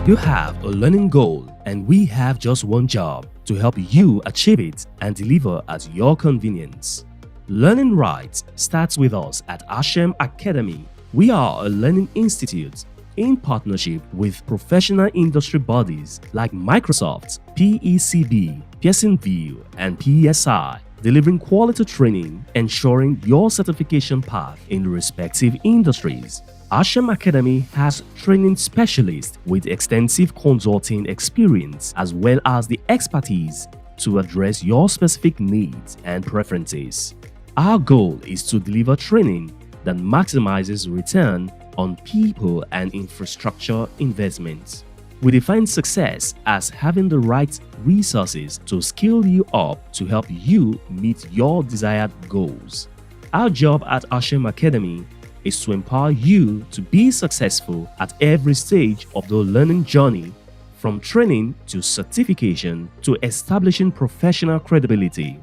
You have a learning goal, and we have just one job to help you achieve it and deliver at your convenience. Learning right starts with us at Ashem Academy. We are a learning institute in partnership with professional industry bodies like Microsoft, PECB, Pearson VUE, and PSI, delivering quality training, ensuring your certification path in respective industries. Ashem Academy has training specialists with extensive consulting experience as well as the expertise to address your specific needs and preferences. Our goal is to deliver training that maximizes return on people and infrastructure investments. We define success as having the right resources to skill you up to help you meet your desired goals. Our job at Ashem Academy is to empower you to be successful at every stage of the learning journey, from training to certification to establishing professional credibility.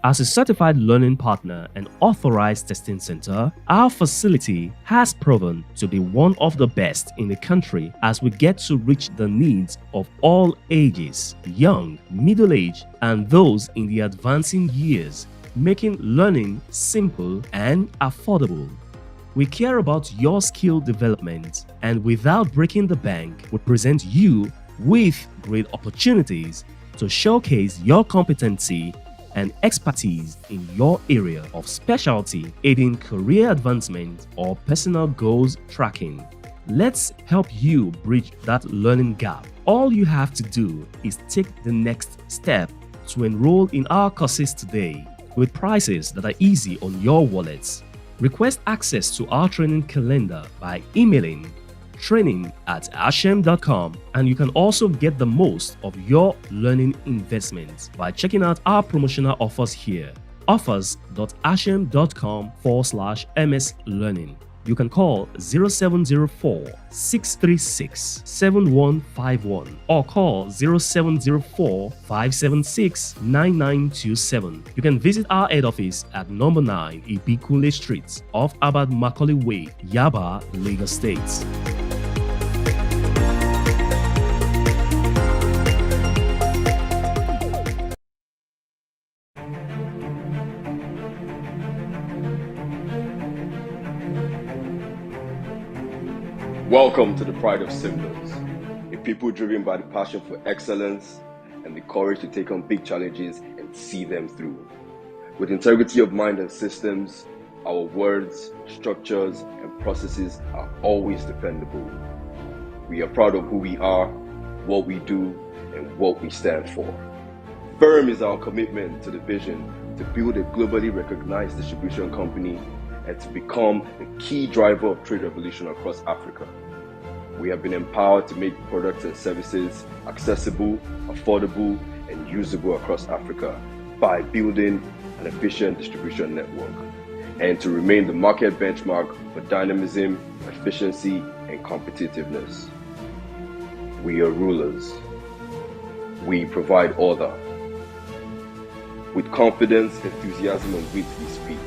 As a certified learning partner and authorized testing center, our facility has proven to be one of the best in the country as we get to reach the needs of all ages, young, middle-aged, and those in the advancing years, making learning simple and affordable. We care about your skill development, and without breaking the bank, we present you with great opportunities to showcase your competency and expertise in your area of specialty, aiding career advancement or personal goals tracking. Let's help you bridge that learning gap. All you have to do is take the next step to enroll in our courses today with prices that are easy on your wallets. Request access to our training calendar by emailing training@ashem.com, and you can also get the most of your learning investments by checking out our promotional offers here. offers.ashem.com/ms learning. You can call 0704-636-7151 or call 0704-576-9927. You can visit our head office at number 9 Ibikule Street off Abad Macaulay Way, Yaba, Lagos State. Welcome to the Pride of Symbols, a people driven by the passion for excellence and the courage to take on big challenges and see them through. With integrity of mind and systems, our words, structures, and processes are always dependable. We are proud of who we are, what we do, and what we stand for. Firm is our commitment to the vision to build a globally recognized distribution company and to become the key driver of trade revolution across Africa. We have been empowered to make products and services accessible, affordable, and usable across Africa by building an efficient distribution network, and to remain the market benchmark for dynamism, efficiency, and competitiveness. We are rulers. We provide order. With confidence, enthusiasm, and wit we speak.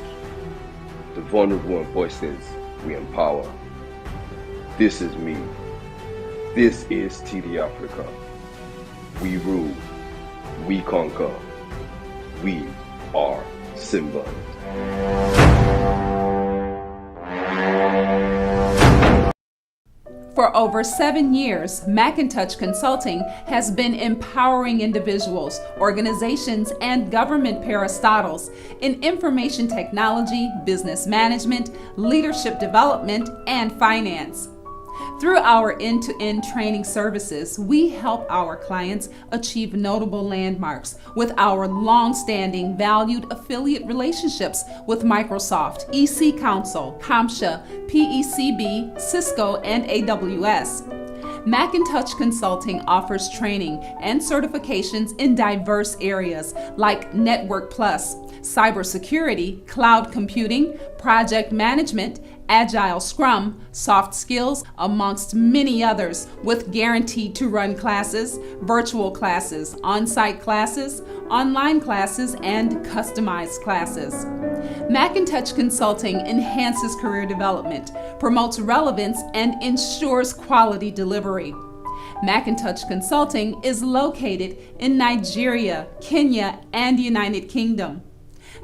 The vulnerable and voiceless we empower. This is me. This is TD Africa. We rule. We conquer. We are Simba. For over 7 years, Macintosh Consulting has been empowering individuals, organizations, and government parastatals in information technology, business management, leadership development, and finance. Through our end-to-end training services, we help our clients achieve notable landmarks with our long-standing valued affiliate relationships with Microsoft, EC Council, CompTIA, PECB, Cisco, and AWS. Macintosh Consulting offers training and certifications in diverse areas like Network Plus, cybersecurity, cloud computing, project management, Agile Scrum, soft skills, amongst many others, with guaranteed to run classes, virtual classes, on-site classes, online classes, and customized classes. Macintosh Consulting enhances career development, promotes relevance, and ensures quality delivery. Macintosh Consulting is located in Nigeria, Kenya, and United Kingdom.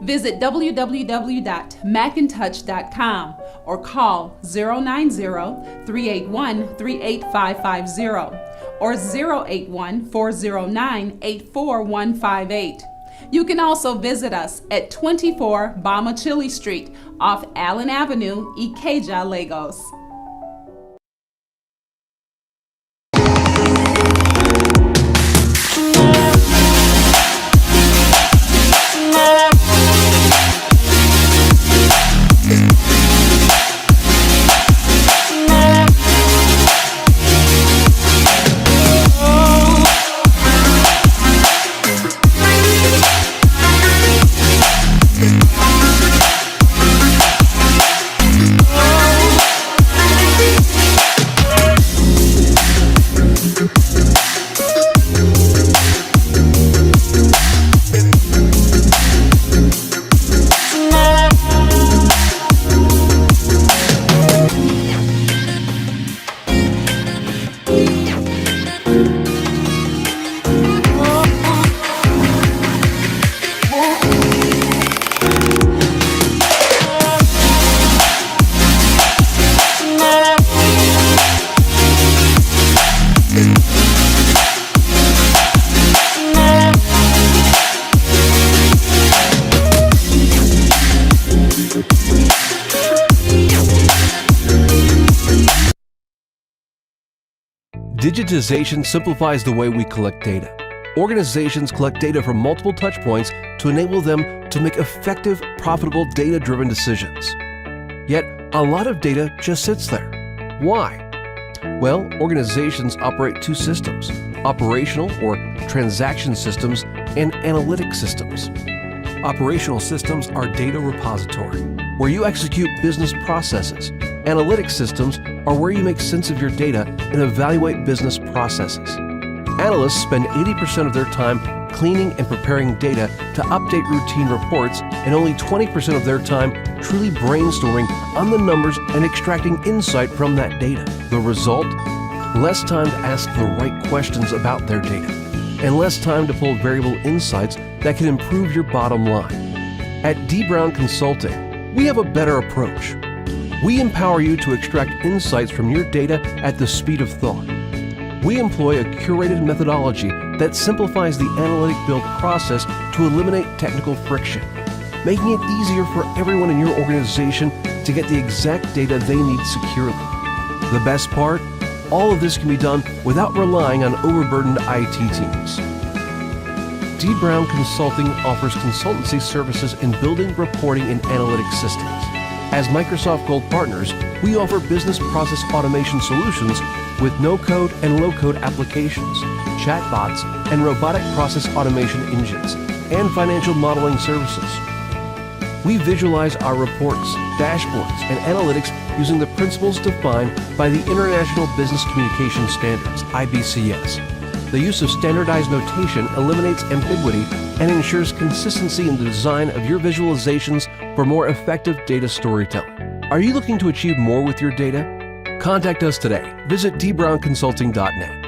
Visit www.macintosh.com or call 090-381-38550 or 081-409-84158. You can also visit us at 24 Bamachili Street off Allen Avenue, Ikeja, Lagos. Digitization simplifies the way we collect data. Organizations collect data from multiple touchpoints to enable them to make effective, profitable, data-driven decisions. Yet, a lot of data just sits there. Why? Well, organizations operate two systems: operational or transaction systems and analytic systems. Operational systems are data repository, where you execute business processes. Analytic systems are where you make sense of your data and evaluate business processes. Analysts spend 80% of their time cleaning and preparing data to update routine reports, and only 20% of their time truly brainstorming on the numbers and extracting insight from that data. The result? Less time to ask the right questions about their data, and less time to pull variable insights that can improve your bottom line. At D. Brown Consulting, we have a better approach. We empower you to extract insights from your data at the speed of thought. We employ a curated methodology that simplifies the analytic build process to eliminate technical friction, making it easier for everyone in your organization to get the exact data they need securely. The best part? All of this can be done without relying on overburdened IT teams. D. Brown Consulting offers consultancy services in building, reporting, and analytics systems. As Microsoft Gold partners, we offer business process automation solutions with no-code and low-code applications, chatbots, and robotic process automation engines, and financial modeling services. We visualize our reports, dashboards, and analytics using the principles defined by the International Business Communication Standards, IBCS. The use of standardized notation eliminates ambiguity and ensures consistency in the design of your visualizations for more effective data storytelling. Are you looking to achieve more with your data? Contact us today. Visit dbrownconsulting.net.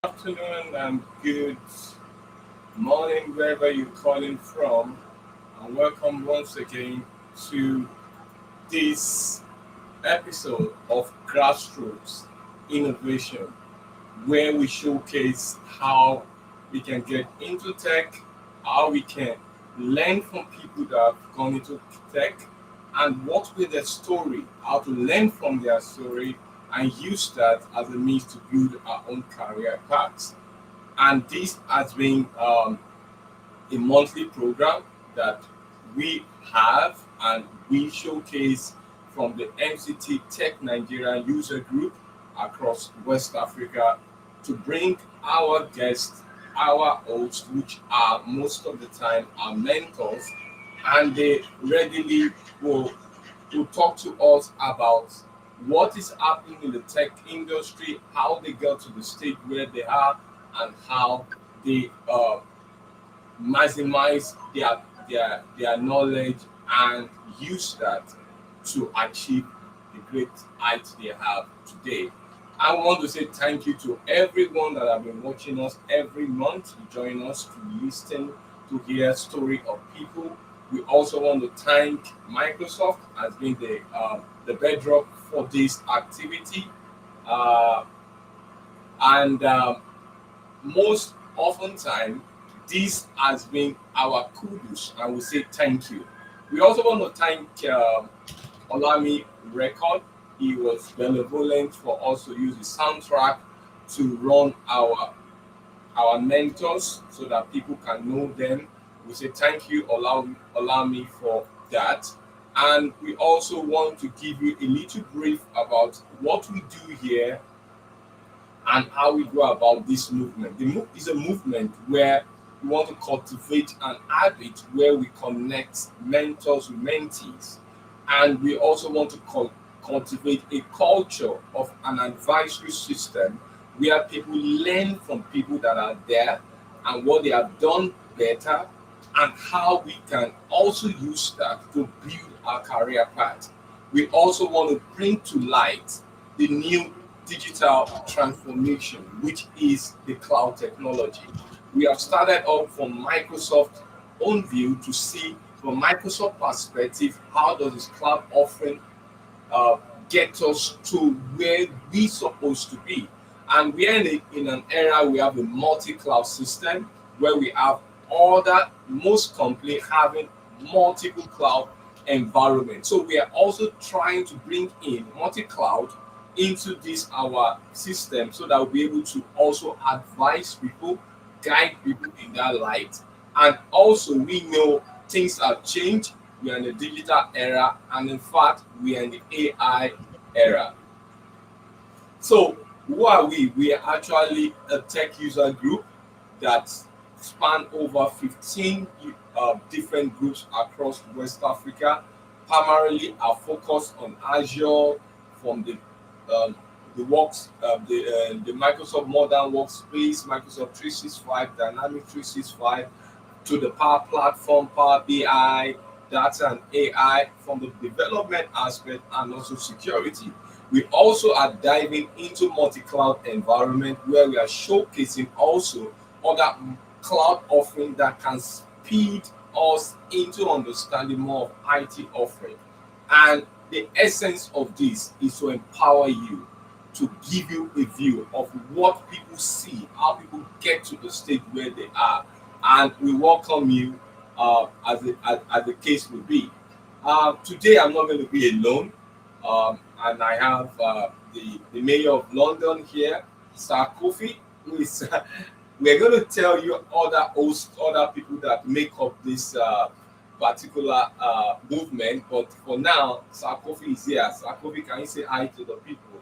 Afternoon and good morning wherever you're calling from, and welcome once again to this episode of Grassroots Innovation, where we showcase how we can get into tech, how we can learn from people that have gone into tech, and what with their story, how to learn from their story and use that as a means to build our own career paths. And this has been a monthly program that we have and we showcase from the MCT Tech Nigeria user group across West Africa to bring our guests, our hosts, which are most of the time our mentors, and they readily will talk to us about what is happening in the tech industry, how they got to the stage where they are, and how they maximize their knowledge and use that to achieve the great heights they have today. I want to say thank you to everyone that have been watching us every month to join us to listen to hear story of people. We also want to thank Microsoft as being the bedrock for this activity, uh, and most often time this has been our kudos, and we say thank you. We also want to thank Olami Record. He was benevolent for us to use the soundtrack to run our mentors so that people can know them. We say thank you, allow me for that. And we also want to give you a little brief about what we do here and how we go about this movement. The move is a movement where we want to cultivate an habit where we connect mentors with mentees. And we also want to cultivate a culture of an advisory system where people learn from people that are there and what they have done better and how we can also use that to build our career path. We also want to bring to light the new digital transformation, which is the cloud technology. We have started off from Microsoft's own view to see from Microsoft perspective how does this cloud offering uh, get us to where we supposed to be. And we are in an era we have a multi-cloud system where we have other most company having multiple cloud environment. So we are also trying to bring in multi-cloud into this our system so that we'll be able to also advise people, guide people in that light. And also we know things have changed. We are in the digital era, and in fact, we are in the AI era. So who are we? We are actually a tech user group that span over 15 different groups across West Africa. Primarily, our focus on Azure, from the works the Microsoft Modern Workspace, Microsoft 365, Dynamic 365, to the Power Platform, Power BI, data and AI from the development aspect and also security. We also are diving into multi-cloud environment where we are showcasing also other cloud offering that can speed us into understanding more of IT offering. And the essence of this is to empower you, to give you a view of what people see, how people get to the stage where they are. And we welcome you as the case will be. Today, I'm not going to be alone, and I have the mayor of London here, Sir Kofi, who is. We're going to tell you other hosts, other people that make up this particular movement. But for now, Sir Kofi is here. Sir Kofi, can you say hi to the people?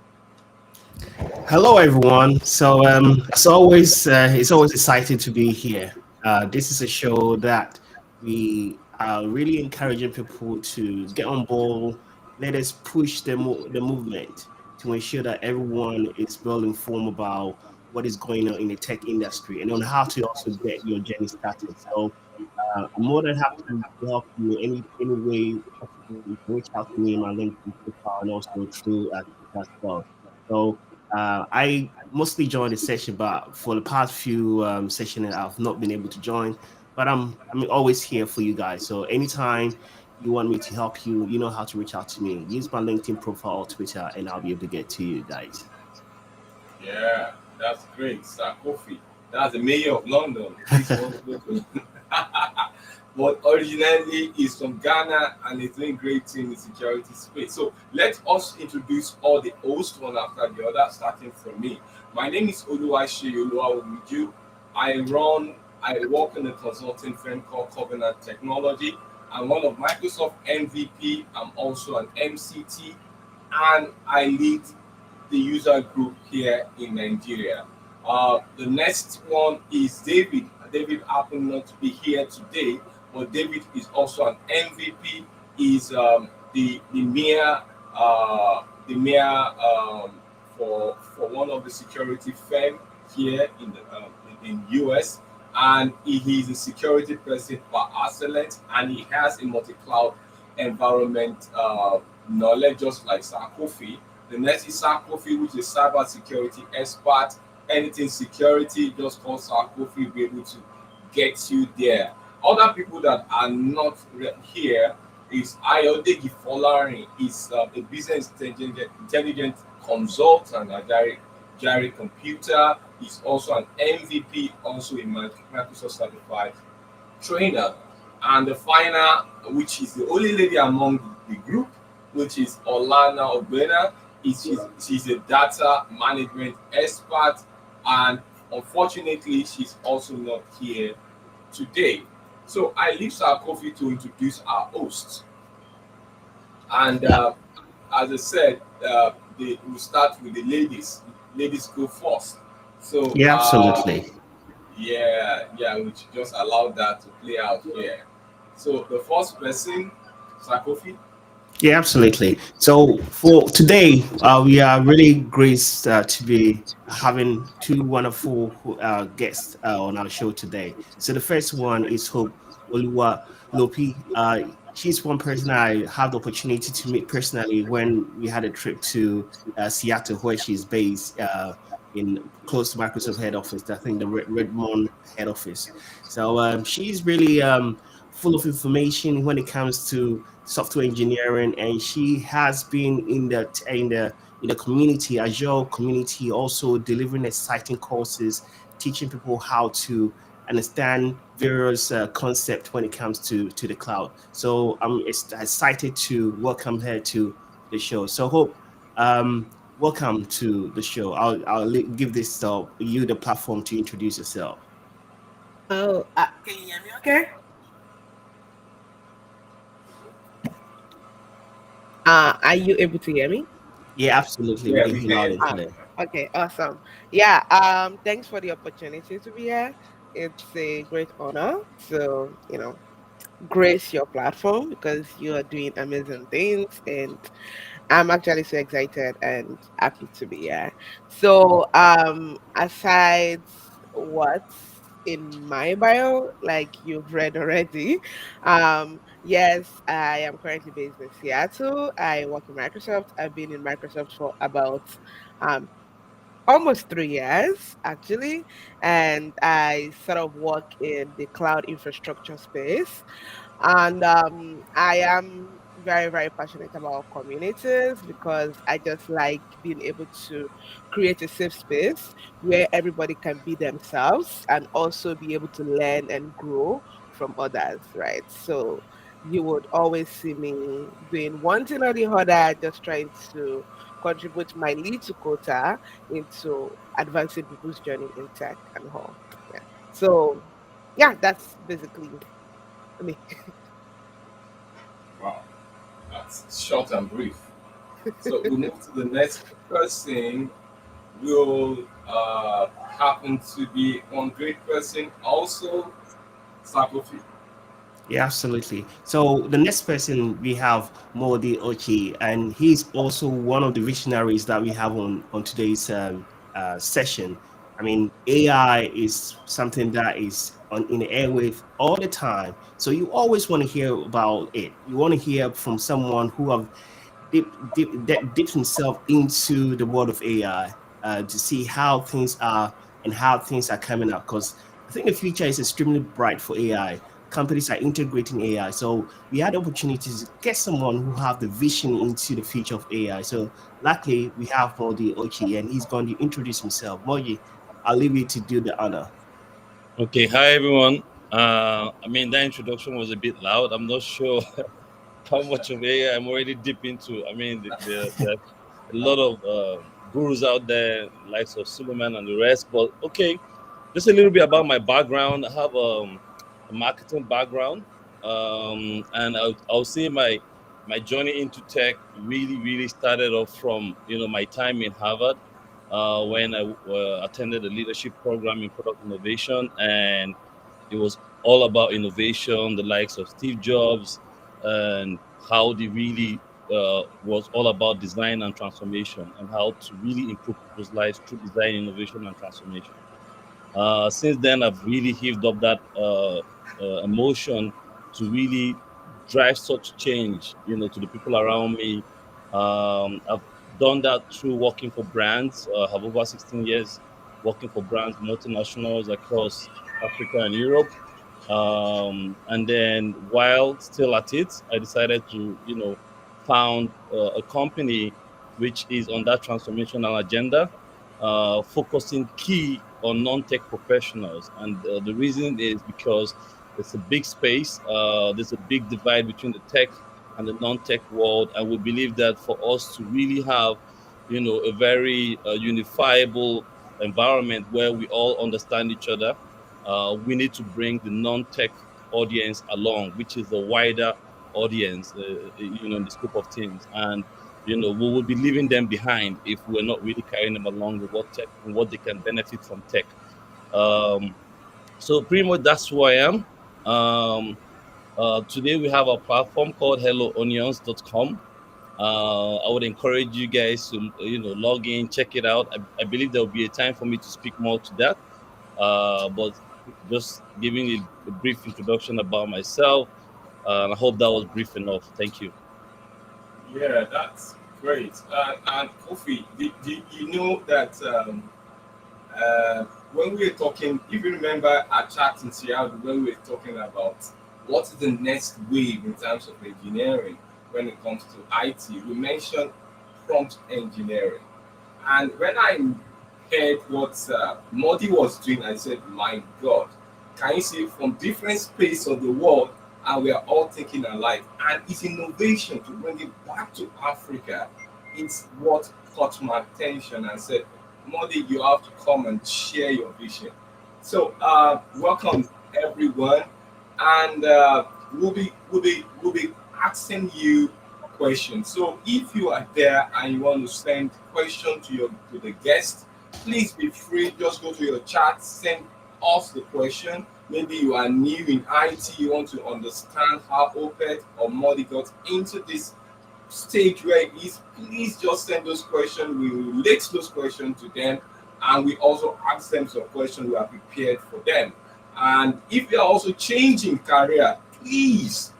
Hello, everyone. So, as always, it's always exciting to be here. This is a show that we are really encouraging people to get on board. Let us push the movement to ensure that everyone is well informed about what is going on in the tech industry and on how to also get your journey started. So, I'm more than happy to help you any way possible. You can reach out to me in my LinkedIn profile and also through Twitter as well. So I mostly join the session, but for the past few sessions, I've not been able to join. But I'm always here for you guys. So anytime you want me to help you, you know how to reach out to me. Use my LinkedIn profile or Twitter, and I'll be able to get to you guys. Yeah, that's great. Sir Kofi. That's the mayor of London. He's one of those. But originally he's from Ghana and he's doing great in the security space. So let us introduce all the hosts one after the other, starting from me. My name is Oluwaseyi Oluwawuju. I work in a consulting firm called Covenant Technology. I'm one of Microsoft MVP. I'm also an MCT, and I lead the user group here in Nigeria. The next one is David. David happened not to be here today, but David is also an MVP. Is the mayor for one of the security firm here in the in US, and he is a security person by excellence, and he has a multi-cloud environment knowledge, just like Sir Kofi. The next is Sir Kofi, which is cyber security expert. Anything security, just call Sir Kofi, will be able to get you there. Other people that are not here is Ayodegi Folarin. Is a business intelligent consultant at Jerry Computer. He's also an MVP, also a Microsoft certified trainer. And the final, which is the only lady among the group, which is Olana Obena. She's a data management expert, and unfortunately, she's also not here today. So I leave Sir Kofi to introduce our hosts. And as I said, we'll start with the ladies. Ladies go first. So Yeah, absolutely. yeah, we should just allow that to play out here. So the first person, Sir Kofi. Yeah, absolutely. So for today, we are really graced to be having two wonderful guests on our show today. So the first one is Hope Oluwa Lopi. She's one person I had the opportunity to meet personally when we had a trip to Seattle, where she's based in close to Microsoft head office. I think the Redmond head office. So she's really full of information when it comes to software engineering, and she has been in the community, Azure community, also delivering exciting courses, teaching people how to understand various concepts when it comes to the cloud. So I'm excited to welcome her to the show. So Hope, welcome to the show. Give this you the platform to introduce yourself. Oh, can you hear me okay? Are you able to hear me? Yeah, absolutely. We Yeah, can we hear you loud can. and clear. Okay, awesome. Yeah, thanks for the opportunity to be here. It's a great honor to, grace your platform because you are doing amazing things, and I'm actually so excited and happy to be here. So, aside what's in my bio, like you've read already, yes, I am currently based in Seattle. I work in Microsoft. I've been in Microsoft for about um, almost 3 years, actually, and I sort of work in the cloud infrastructure space. And I am very, very passionate about communities because I just like being able to create a safe space where everybody can be themselves and also be able to learn and grow from others, right? So you would always see me doing one thing or the other, just trying to contribute my little quota into advancing people's journey in tech and all. Yeah. So yeah, that's basically me. Wow, that's short and brief. So we move to the next person. Will happen to be one great person also, Sir Kofi. Yeah, absolutely. So the next person we have Modi Ochi, and he's also one of the visionaries that we have on today's session. I mean, AI is something that is on in the airwave all the time. So you always want to hear about it. You want to hear from someone who have dipped himself into the world of AI. to see how things are and how things are coming up. Because I think the future is extremely bright for AI. Companies are integrating AI. So we had opportunities to get someone who have the vision into the future of AI. So luckily we have Modi Ochi, and he's going to introduce himself. Modi, I'll leave you to do the honor. Okay, hi everyone. I mean, that introduction was a bit loud. I'm not sure how much of AI I'm already deep into. I mean, there's a lot of gurus out there, likes of Suleiman and the rest. But okay, just a little bit about my background. I have a marketing background, and I'll say my journey into tech really started off from my time in Harvard, when I attended a leadership program in product innovation, and it was all about innovation, the likes of Steve Jobs, and how they really was all about design and transformation, and how to really improve people's lives through design, innovation, and transformation. Since then, I've really heaved up that emotion to really drive such change, to the people around me. I've done that through working for brands. I have over 16 years working for brands, multinationals across Africa and Europe. And then while still at it, I decided to, found a company which is on that transformational agenda, focusing key on non-tech professionals. And the reason is because it's a big space. There's a big divide between the tech and the non-tech world, and we believe that for us to really have, a very unifiable environment where we all understand each other, we need to bring the non-tech audience along, which is a wider audience, in the scope of things. And we would be leaving them behind if we're not really carrying them along with what tech and what they can benefit from tech. Um, so pretty much that's who I am. Today we have a platform called helloonions.com. I would encourage you guys to log in, check it out. I believe there will be a time for me to speak more to that. But just giving a brief introduction about myself. I hope that was brief enough. Thank you. Yeah, that's great. And Kofi, did you know that when we were talking, if you remember our chat in Seattle, when we were talking about what is the next wave in terms of engineering when it comes to IT, we mentioned prompt engineering. And when I heard what Modi was doing, I said, my God, can you see from different space of the world, and we are all thinking alike. And it's innovation to bring it back to Africa. It's what caught my attention and said, Modi, you have to come and share your vision. So welcome everyone, and we'll be asking you questions. So if you are there and you want to send question to the guest, please be free. Just go to your chat, send us the question. Maybe you are new in IT, you want to understand how OPEC or Modi got into this stage where it is. Please just send those questions. We relate those questions to them, and we also ask them some questions we are prepared for them. And if you are also changing career, please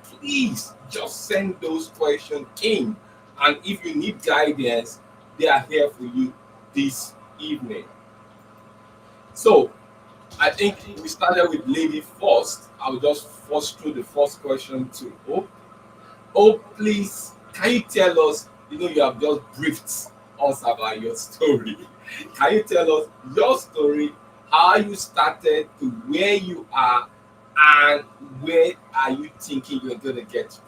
just send those questions in. And if you need guidance, they are here for you this evening. So I think we started with lady first. I'll just force through the first question to Hope. Hope, please, can you tell us, you have just briefed us about your story. Can you tell us your story, how you started to where you are, and where are you thinking you're going to get to?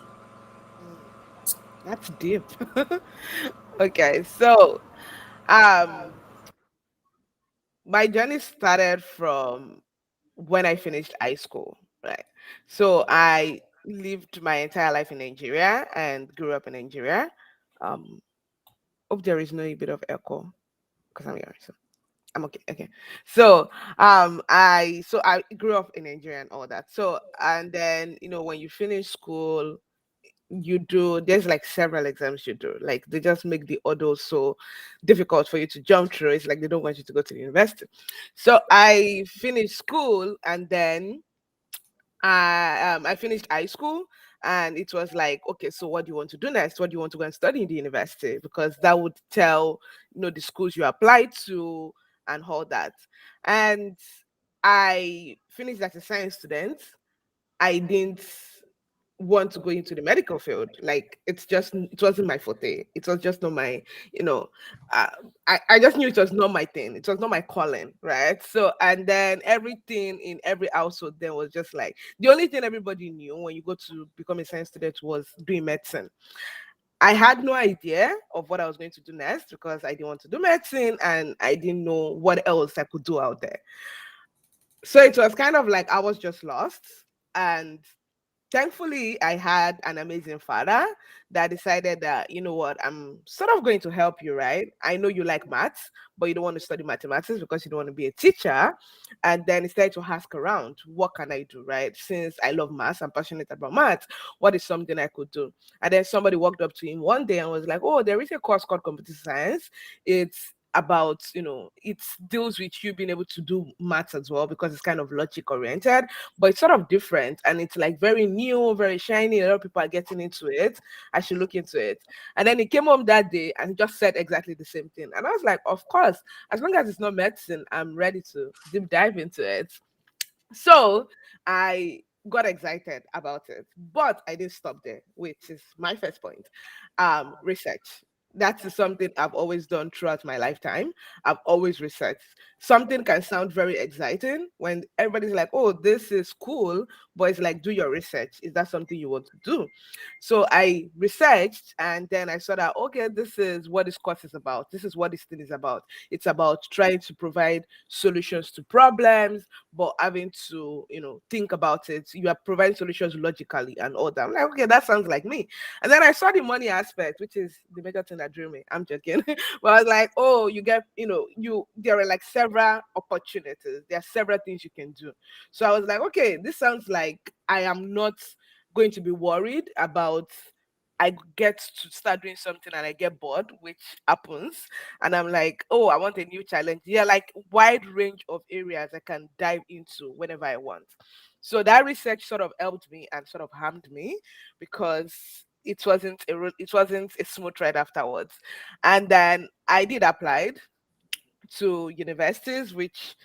That's deep. Okay, so um my journey started from when I finished high school, right? So I lived my entire life in Nigeria and grew up in Nigeria. Um, Hope there is no bit of echo because I'm here. So I'm okay. Okay. So I grew up in Nigeria and all that. So and then when you finish school, there's like several exams you do. Like they just make the others so difficult for you to jump through. It's like they don't want you to go to the university. So I finished school and then I finished high school, And it was like, okay, so what do you want to do next? What do you want to go and study in the university? Because that would tell, the schools you applied to and all that. And I finished as a science student. I didn't want to go into the medical field. Like, it wasn't my forte. It was just not my, you know, uh, I just knew it was not my thing. It was not my calling, right? So, and then everything in every household then was just like, the only thing everybody knew when you go to become a science student was doing medicine. I had no idea of what I was going to do next because I didn't want to do medicine and I didn't know what else I could do out there. So it was kind of like I was just lost. And thankfully, I had an amazing father that decided that, you know what, I'm sort of going to help you, right? I know you like maths, but you don't want to study mathematics because you don't want to be a teacher. And then he started to ask around, what can I do, right? Since I love maths, I'm passionate about maths, what is something I could do? And then somebody walked up to him one day and was like, oh, there is a course called computer science. It's about, it deals with you being able to do maths as well because it's kind of logic oriented, but it's sort of different and it's like very new, very shiny. A lot of people are getting into it. I should look into it. And then he came home that day and just said exactly the same thing. And I was like, of course, as long as it's not medicine, I'm ready to deep dive into it. So I got excited about it, but I didn't stop there, which is my first point. Research. That's something I've always done throughout my lifetime. I've always researched. Something can sound very exciting when everybody's like, oh, this is cool, but it's like, do your research. Is that something you want to do? So I researched and then I saw that, okay, this is what this course is about. This is what this thing is about. It's about trying to provide solutions to problems, but having to, think about it. You are providing solutions logically and all that. I'm like, okay, that sounds like me. And then I saw the money aspect, which is the major thing that drew me. I'm joking. But I was like, oh, you get, there are like several opportunities. There are several things you can do. So I was like, okay, this sounds like I am not going to be worried about I get to start doing something and I get bored, which happens. And I'm like, oh, I want a new challenge. Yeah, like wide range of areas I can dive into whenever I want. So that research sort of helped me and sort of harmed me because it wasn't a smooth ride afterwards. And then I did applied to universities, which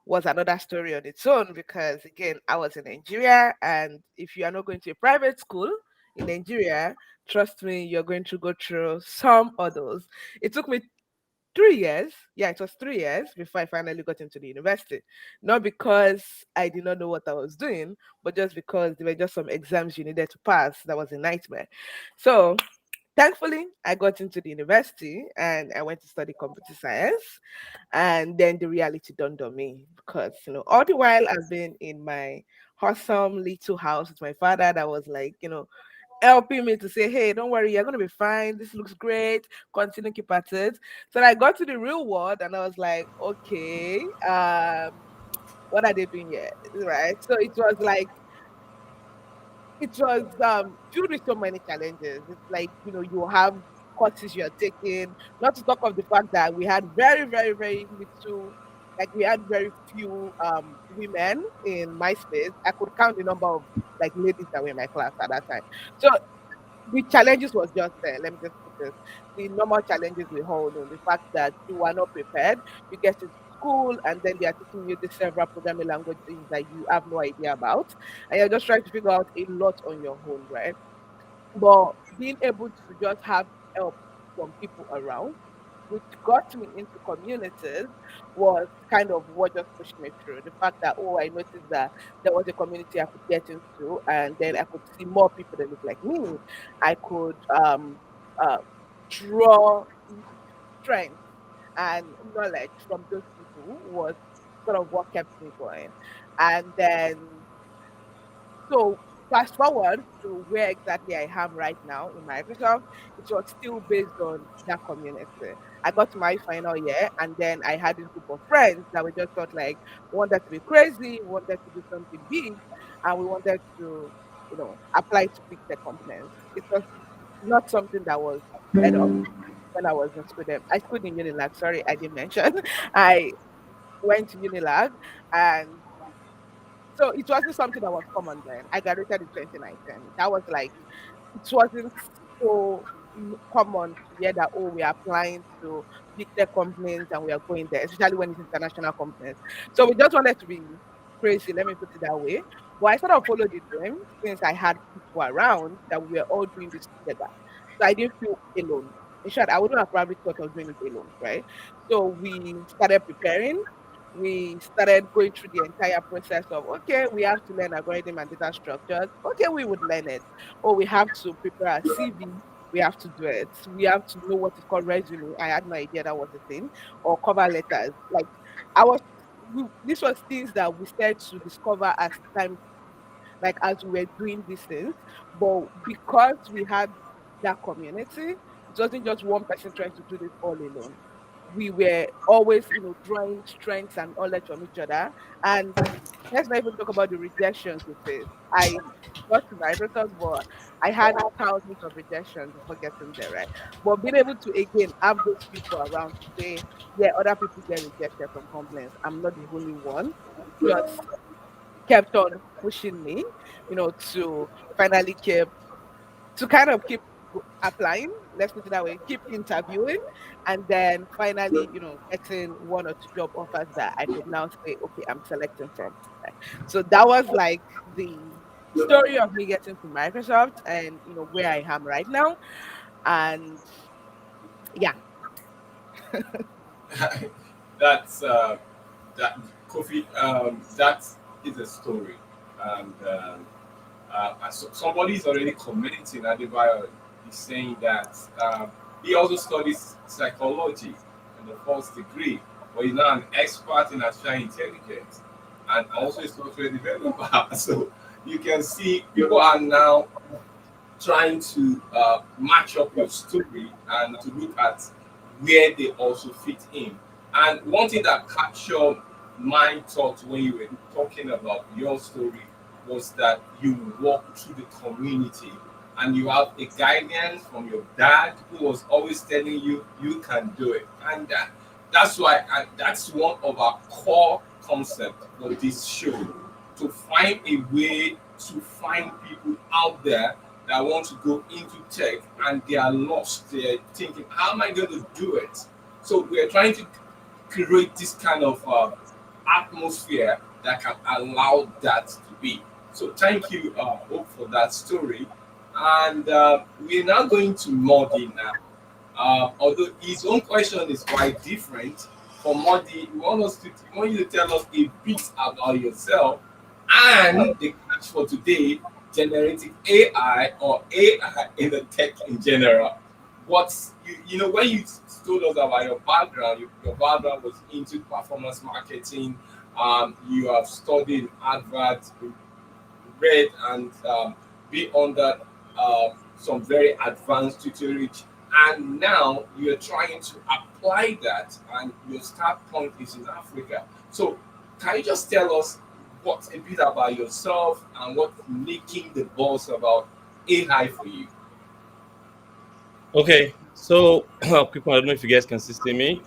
was another story on its own because again, I was in Nigeria, and if you are not going to a private school in Nigeria, trust me, you're going to go through some others. It took me 3 years. Yeah, it was 3 years before I finally got into the university. Not because I did not know what I was doing, but just because there were just some exams you needed to pass. That was a nightmare. So thankfully, I got into the university and I went to study computer science. And then the reality dawned on me because, all the while I've been in my awesome little house with my father that was like, helping me to say, hey, don't worry, you're going to be fine. This looks great. Continue, keep at it. So I got to the real world and I was like, okay, what are they doing here? Right. So it was filled with so many challenges. It's like, you have courses you're taking, not to talk of the fact that we had very, very, very little, like we had very few women in my space. I could count the number of like ladies that were in my class at that time. So the challenges was just there. Let me just put this. The normal challenges we hold on the fact that you are not prepared. You get to school and then they are teaching you the several programming languages that you have no idea about. And you're just trying to figure out a lot on your own, right? But being able to just have help from people around, which got me into communities, was kind of what just pushed me through. The fact that, oh, I noticed that there was a community I could get into, and then I could see more people that look like me. I could uh, draw strength and knowledge from those people was sort of what kept me going. And then so fast forward to where exactly I am right now in Microsoft, it was still based on that community. I got to my final year and then I had this group of friends that we just thought like we wanted to be crazy, we wanted to do something big, and we wanted to, apply to big tech companies. It was not something that was head of when I was in school. I schooled in Unilag, sorry, I didn't mention. I went to Unilag and So it wasn't something that was common then. I graduated in 2019. That was like, it wasn't so common to hear that, oh, we are applying to big tech companies and we are going there, especially when it's international companies. So we just wanted to be crazy, let me put it that way. But I sort of followed the dream since I had people around that we were all doing this together. So I didn't feel alone. In short, I wouldn't have probably thought of doing it alone, right? So we started preparing. We started going through the entire process of, okay, we have to learn algorithm and data structures. Okay, we would learn it. Or we have to prepare a CV. We have to do it. We have to know what is called resume. I had no idea that was a thing. Or cover letters. Like, I was, this was things that we started to discover as time, like as we were doing these things. But because we had that community, it wasn't just one person trying to do this all alone. We were always, drawing strengths and knowledge from each other. And let's not even talk about the rejections we faced. I got to Microsoft, but I had thousands of rejections before getting there, right? But being able to again have those people around to say, yeah, other people get rejected from companies. I'm not the only one. Just kept on pushing me, to finally kind of keep applying, let's put it that way, keep interviewing, and then finally, getting one or two job offers that I could now say, okay, I'm selecting from. Right? So that was like the story of me getting to Microsoft and, where I am right now. And yeah. That's that Kofi. That is a story, and somebody is already commenting. Adebayo is saying that he also studies psychology in the first degree, but he's now an expert in artificial intelligence and also a software developer. So you can see people are now trying to match up your story and to look at where they also fit in. And one thing that captured my thoughts when you were talking about your story was that you walk through the community and you have a guidance from your dad who was always telling you you can do it. And that's why that's one of our core concepts for this show, to find a way to find people out there that want to go into tech and they are lost. They're thinking, how am I going to do it? So we're trying to create this kind of atmosphere that can allow that to be. So thank you, Hope, for that story. And we're now going to Modi now. Although his own question is quite different. For Modi, we want you to tell us a bit about yourself and the catch for today, generative AI or AI in the tech in general. What's when you told us about your background, your background was into performance marketing. You have studied adverts, read and be under some very advanced tutorage, and now you're trying to apply that, and your start point is in Africa. So, can you just tell us what a bit about yourself and what's making the buzz about AI for you? Okay, so quick one. I don't know if you guys can see me.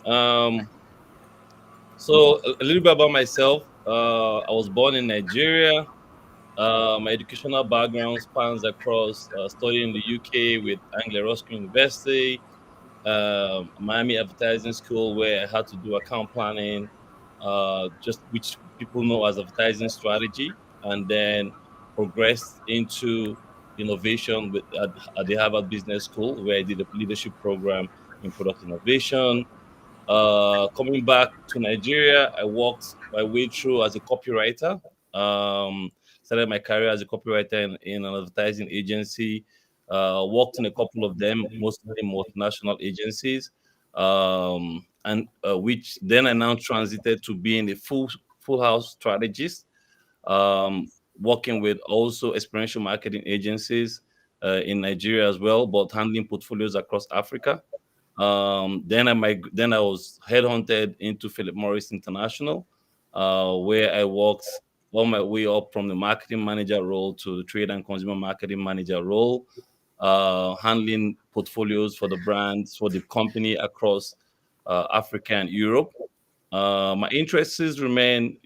So a little bit about myself. I was born in Nigeria. My educational background spans across studying in the UK with Anglia Ruskin University, Miami Advertising School, where I had to do account planning, just which people know as advertising strategy, and then progressed into innovation at the Harvard Business School, where I did a leadership program in product innovation. Coming back to Nigeria, I worked my way through as a copywriter. Started my career as a copywriter in an advertising agency. Worked in a couple of them, mostly multinational agencies, and which then I now transited to being a full house strategist, working with also experiential marketing agencies in Nigeria as well, but handling portfolios across Africa. Then I was headhunted into Philip Morris International, where I worked all my way up from the marketing manager role to the trade and consumer marketing manager role, handling portfolios for the brands for the company across Africa and Europe. My interests remain,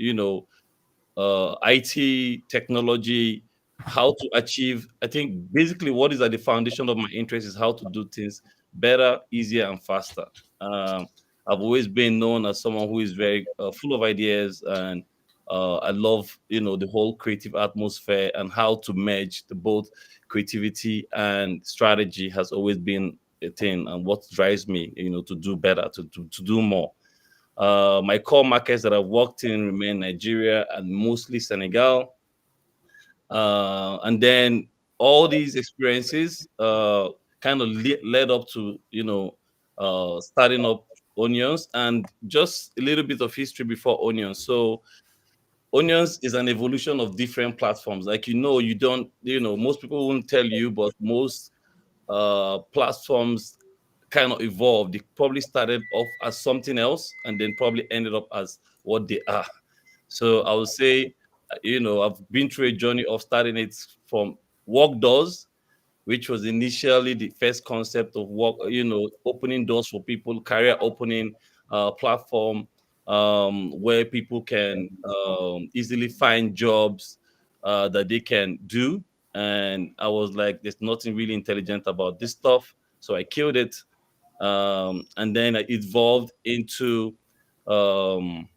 IT technology, how to achieve. I think basically what is at the foundation of my interest is how to do things better, easier, and faster. Um, I've always been known as someone who is very full of ideas, and I love the whole creative atmosphere, and how to merge the both creativity and strategy has always been a thing, and what drives me to do better, to do more. My core markets that I've worked in remain Nigeria and mostly Senegal. And then all these experiences kind of led up to starting up Onions, and just a little bit of history before Onions. So Onions is an evolution of different platforms. Like you don't most people won't tell you, but most platforms kind of evolved. They probably started off as something else and then probably ended up as what they are. So I would say, I've been through a journey of starting it from work doors, which was initially the first concept of work, opening doors for people, career opening platform, where people can easily find jobs that they can do. And I was like, there's nothing really intelligent about this stuff. So I killed it. And then I evolved into um,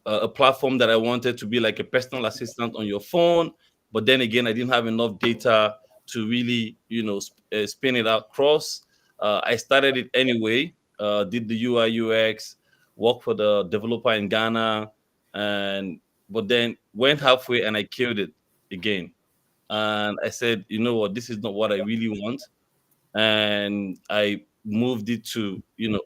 a platform that I wanted to be like a personal assistant on your phone. But then again, I didn't have enough data to really, spin it out across. I started it anyway, did the UI UX, worked for the developer in Ghana, and but then went halfway and I killed it again. And I said, you know what, this is not what I really want. And I moved it to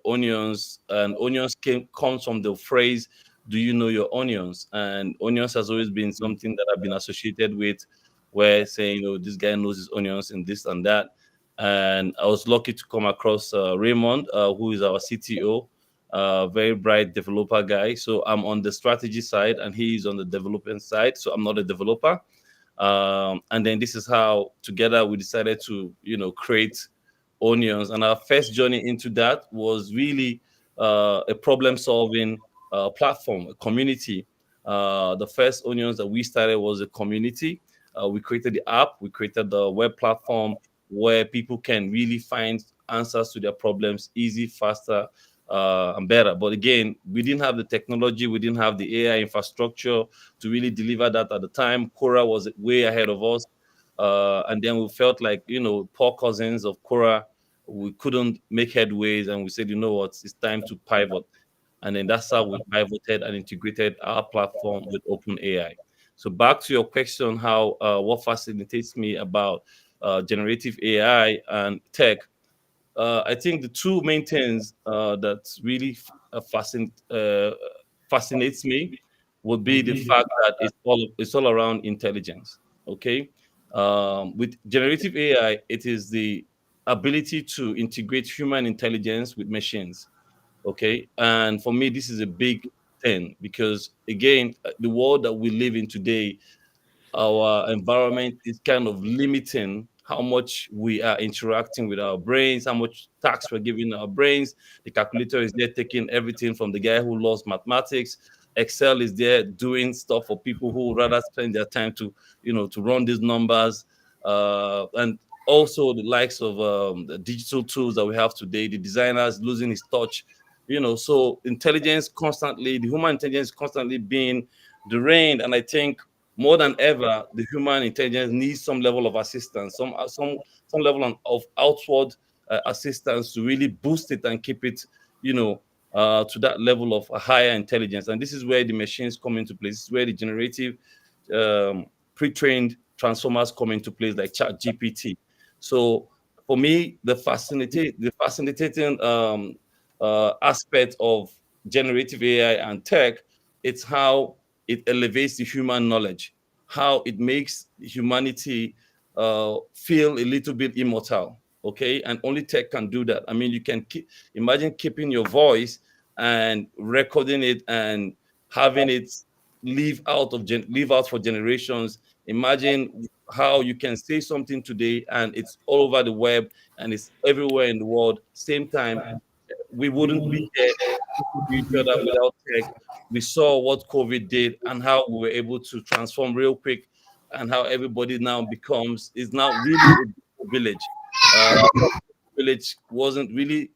onions, and onions comes from the phrase, do you know your onions? And onions has always been something that I've been associated with, where saying, this guy knows his onions and this and that. And I was lucky to come across Raymond, who is our CTO, very bright developer guy. So I'm on the strategy side and he is on the development side, so I'm not a developer. And then this is how together we decided to create Onions. And our first journey into that was really a problem solving platform, a community. The first Onions that we started was a community. We created the app, we created the web platform where people can really find answers to their problems easy, faster, and better. But again, we didn't have the technology, we didn't have the AI infrastructure to really deliver that at the time. Quora was way ahead of us. And then we felt like, poor cousins of Quora, we couldn't make headways, and we said, you know what, it's time to pivot. And then that's how we pivoted and integrated our platform with OpenAI. So back to your question, how what fascinates me about generative AI and tech. I think the two main things that really fascinates me would be the fact that it's all around intelligence. Okay, with generative AI, it is the ability to integrate human intelligence with machines. Okay, and for me, this is a big thing because again, the world that we live in today, our environment is kind of limiting how much we are interacting with our brains, how much tax we're giving our brains. The calculator is there taking everything from the guy who loves mathematics. Excel is there doing stuff for people who would rather spend their time to run these numbers. And also the likes of the digital tools that we have today, the designers losing his touch. So intelligence constantly, the human intelligence constantly being drained. And I think more than ever, the human intelligence needs some level of assistance, some level of outward assistance to really boost it and keep it, to that level of a higher intelligence. And this is where the machines come into place. This is where the generative, pre-trained transformers come into place, like Chat GPT. So for me, the fascinating aspect of generative AI and tech, it's how it elevates the human knowledge, how it makes humanity feel a little bit immortal. Okay, and only tech can do that. I mean, you can imagine keeping your voice and recording it and having it live out for generations. Imagine how you can say something today and it's all over the web and it's everywhere in the world. Same time, we wouldn't be there to each other without tech. We saw what COVID did and how we were able to transform real quick, and how everybody now is now really a village. The village wasn't really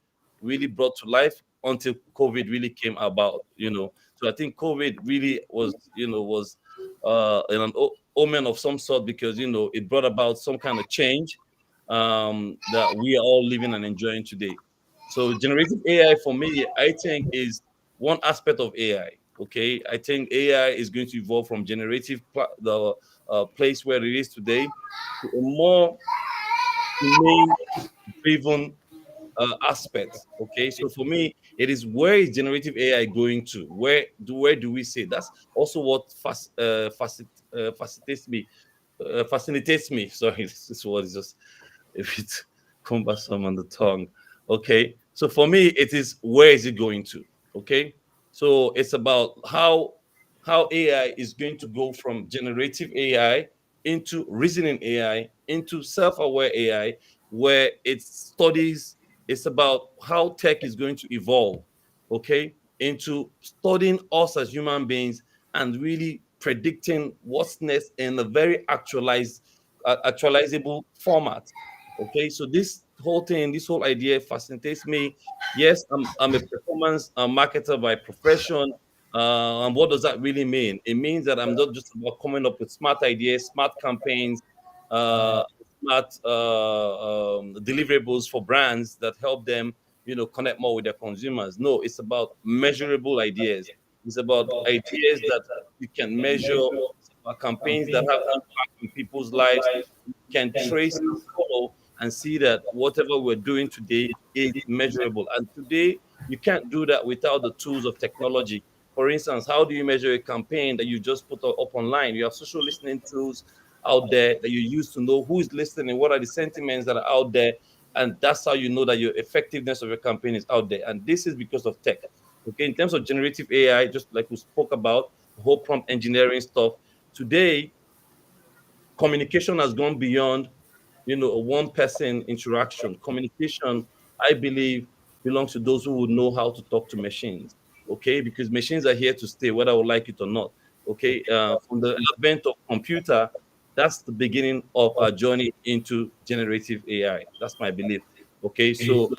brought to life until COVID really came about. So I think COVID really was an omen of some sort, because it brought about some kind of change that we are all living and enjoying today. So generative AI for me, I think, is one aspect of AI. Okay, I think AI is going to evolve from the place where it is today, to a more humane driven aspects. Okay, so for me, it is, where is generative AI going to? Where do we see? That's also what fascinates me. Sorry, this word is just a bit cumbersome on the tongue. Okay, so for me, it is, where is it going to? Okay, so it's about how AI is going to go from generative AI into reasoning AI into self-aware AI, where it studies. It's about how tech is going to evolve, okay, into studying us as human beings and really predicting what's next in a very actualizable format. Okay, so this whole idea fascinates me. Yes, I'm a performance marketer by profession. And what does that really mean? It means that I'm not just about coming up with smart ideas, smart campaigns, smart deliverables for brands that help them, connect more with their consumers. No, it's about measurable ideas. It's about ideas that you can measure, campaigns that have impact in people's lives. You can trace and follow and see that whatever we're doing today is measurable. And today, you can't do that without the tools of technology. For instance, how do you measure a campaign that you just put up online? You have social listening tools out there that you use to know who is listening, what are the sentiments that are out there, and that's how you know that your effectiveness of your campaign is out there. And this is because of tech. Okay, in terms of generative AI, just like we spoke about, the whole prompt engineering stuff, today communication has gone beyond a one person interaction. Communication, I believe, belongs to those who would know how to talk to machines. Okay, because machines are here to stay, whether I would like it or not. Okay, from the advent of computer, that's the beginning of our journey into generative AI. That's my belief. Okay, so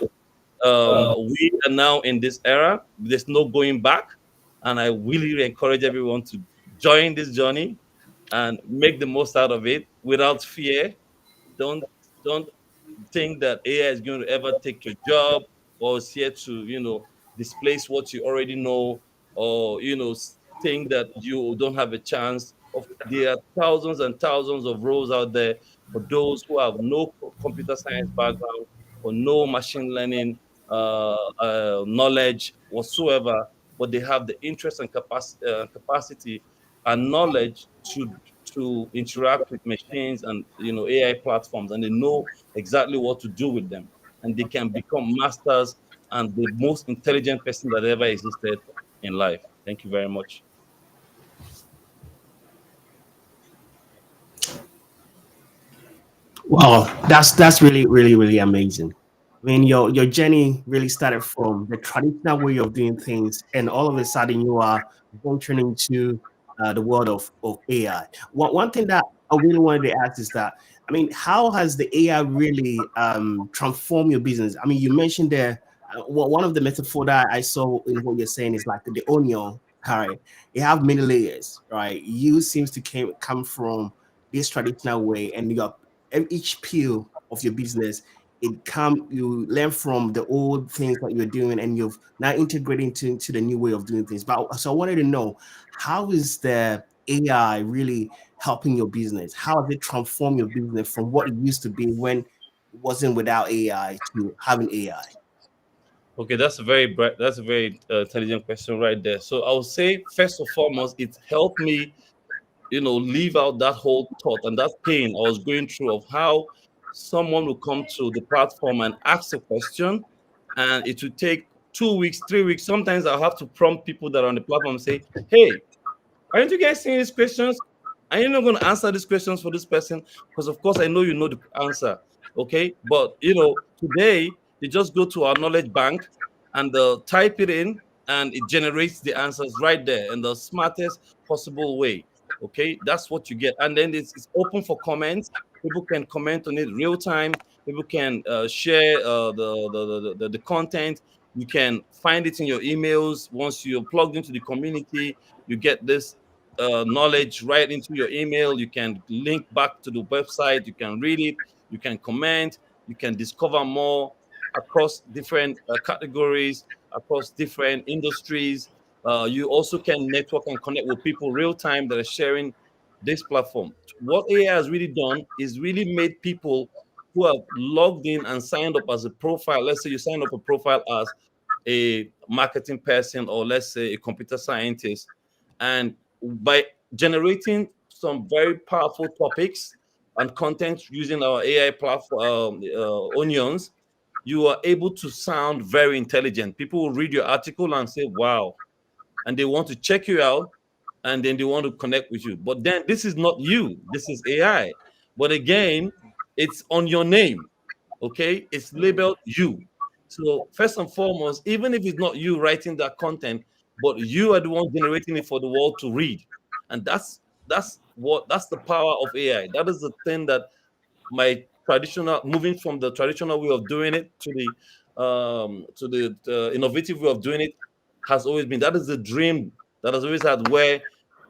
we are now in this era. There's no going back, and I really encourage everyone to join this journey and make the most out of it without fear. Don't think that AI is going to ever take your job, or is here to displace what you already know, or think that you don't have a chance. There are thousands and thousands of roles out there for those who have no computer science background or no machine learning knowledge whatsoever, but they have the interest and capacity and knowledge to interact with machines and AI platforms, and they know exactly what to do with them, and they can become masters and the most intelligent person that ever existed in life. Thank you very much. Wow, that's really really really amazing. I mean, your journey really started from the traditional way of doing things, and all of a sudden you are venturing into the world of AI. One thing that I really wanted to ask is that, I mean, how has the AI really transformed your business? I mean, you mentioned there, one of the metaphor that I saw in what you're saying is like the onion. All right, you have many layers, right? You seems to come from this traditional way, and you got each peel of your business, you learn from the old things that you're doing, and you've now integrated into the new way of doing things. But so I wanted to know, how is the AI really helping your business? How has it transformed your business from what it used to be when it wasn't without AI to having AI? Okay, that's a very intelligent question right there. So I would say, first and foremost, it helped me leave out that whole thought and that pain I was going through of how someone will come to the platform and ask a question, and it would take 2 weeks, 3 weeks. Sometimes I'll have to prompt people that are on the platform and say, hey, aren't you guys seeing these questions? Are you not going to answer these questions for this person? Because of course I know you know the answer. Okay. But today they just go to our knowledge bank and they'll type it in, and it generates the answers right there in the smartest possible way. Okay, that's what you get. And then it's open for comments. People can comment on it real time. People can share the content. You can find it in your emails. Once you're plugged into the community, you get this knowledge right into your email. You can link back to the website. You can read it. You can comment. You can discover more across different categories, across different industries. You also can network and connect with people real time that are sharing this platform. What AI has really done is really made people who have logged in and signed up as a profile. Let's say you sign up a profile as a marketing person, or let's say a computer scientist, and by generating some very powerful topics and content using our AI platform, onions, you are able to sound very intelligent. People will read your article and say, wow, and they want to check you out, and then they want to connect with you. But then this is not you, this is AI. But again, it's on your name, okay? It's labeled you. So, first and foremost, even if it's not you writing that content, but you are the one generating it for the world to read. And that's the power of AI. That is the thing that my traditional moving from the traditional way of doing it to the innovative way of doing it has always been. That is the dream that has always had, where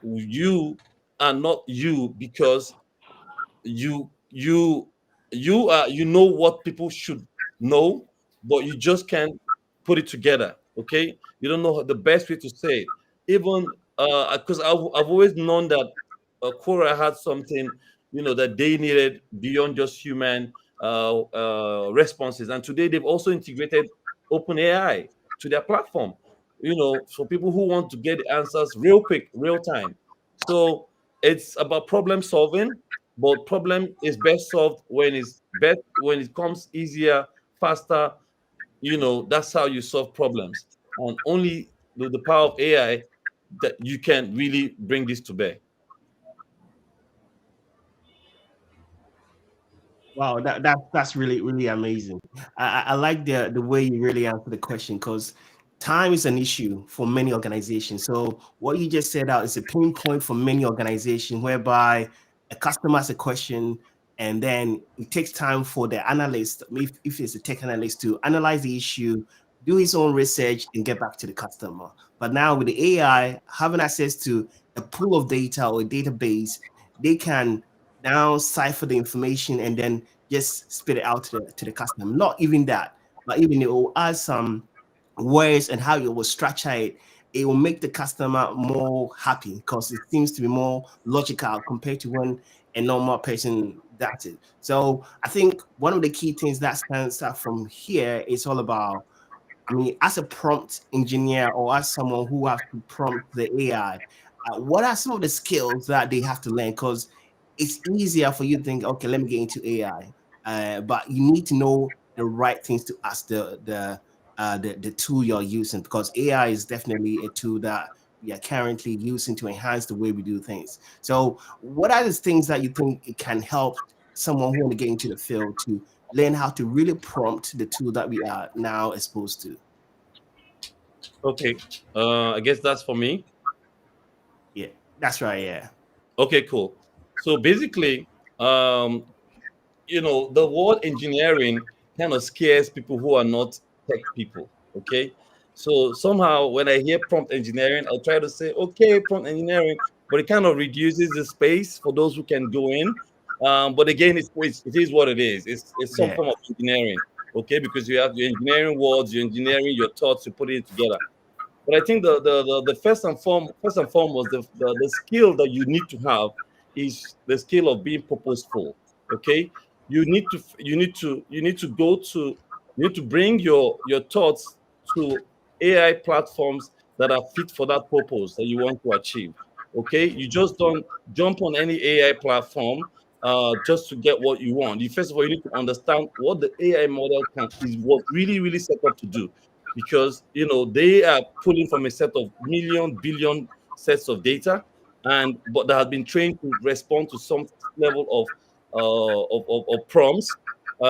you are not you because you you know what people should know, but you just can't put it together. Okay, you don't know the best way to say it. Even because I've always known that Quora had something, that they needed beyond just human responses, and today they've also integrated OpenAI to their platform, for people who want to get the answers real quick, real time. So it's about problem solving, but problem is best solved when it comes easier, faster. That's how you solve problems, and only the power of AI that you can really bring this to bear. Wow, that's really really amazing. I like the way you really answer the question, because time is an issue for many organizations. So what you just said out is a pain point for many organizations, whereby a customer has a question, and then it takes time for the analyst, if it's a tech analyst, to analyze the issue, do his own research, and get back to the customer. But now with the AI having access to a pool of data or a database, they can now cipher the information and then just spit it out to the customer. Not even that, but even it will add some words and how you will structure it. It will make the customer more happy, because it seems to be more logical compared to when a normal person does it. So I think one of the key things that stands out from here is all about, I mean, as a prompt engineer or as someone who has to prompt the AI, what are some of the skills that they have to learn? Because it's easier for you to think, okay, let me get into AI, but you need to know the right things to ask the tool you're using, because AI is definitely a tool that we are currently using to enhance the way we do things. So, what are the things that you think it can help someone who want to get into the field to learn how to really prompt the tool that we are now exposed to? Okay, I guess that's for me. Yeah, that's right. Yeah. Okay, cool. So basically, the word engineering kind of scares people who are not tech people. Okay. So somehow when I hear prompt engineering, I'll try to say, okay, prompt engineering, but it kind of reduces the space for those who can go in. But again, it is what it is. It's some Yeah. form of engineering. Okay. Because you have your engineering words, you're engineering your thoughts, you put it together. But I think the first and foremost, the skill that you need to have is the skill of being purposeful. Okay, you need to bring your thoughts to AI platforms that are fit for that purpose that you want to achieve. Okay, you just don't jump on any AI platform just to get what you want. You first of all, you need to understand what the AI model is what really set up to do, because they are pulling from a set of million billion sets of data, and but that have been trained to respond to some level of prompts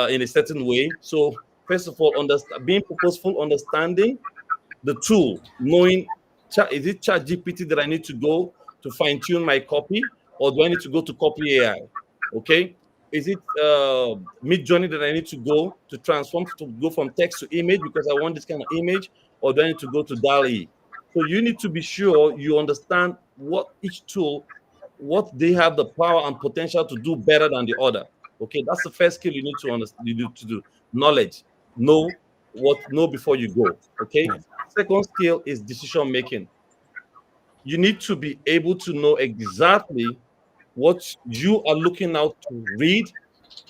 in a certain way. So first of all, being purposeful, understanding the tool, knowing is it Chat GPT that I need to go to fine tune my copy, or do I need to go to Copy AI? Okay, is it Mid Journey that I need to go to transform to go from text to image because I want this kind of image, or do I need to go to DALL-E? So you need to be sure you understand what each tool, what they have the power and potential to do better than the other. Okay, that's the first skill you need to understand. You need to do knowledge. Know before you go. Okay. Yeah. Second skill is decision making. You need to be able to know exactly what you are looking out to read.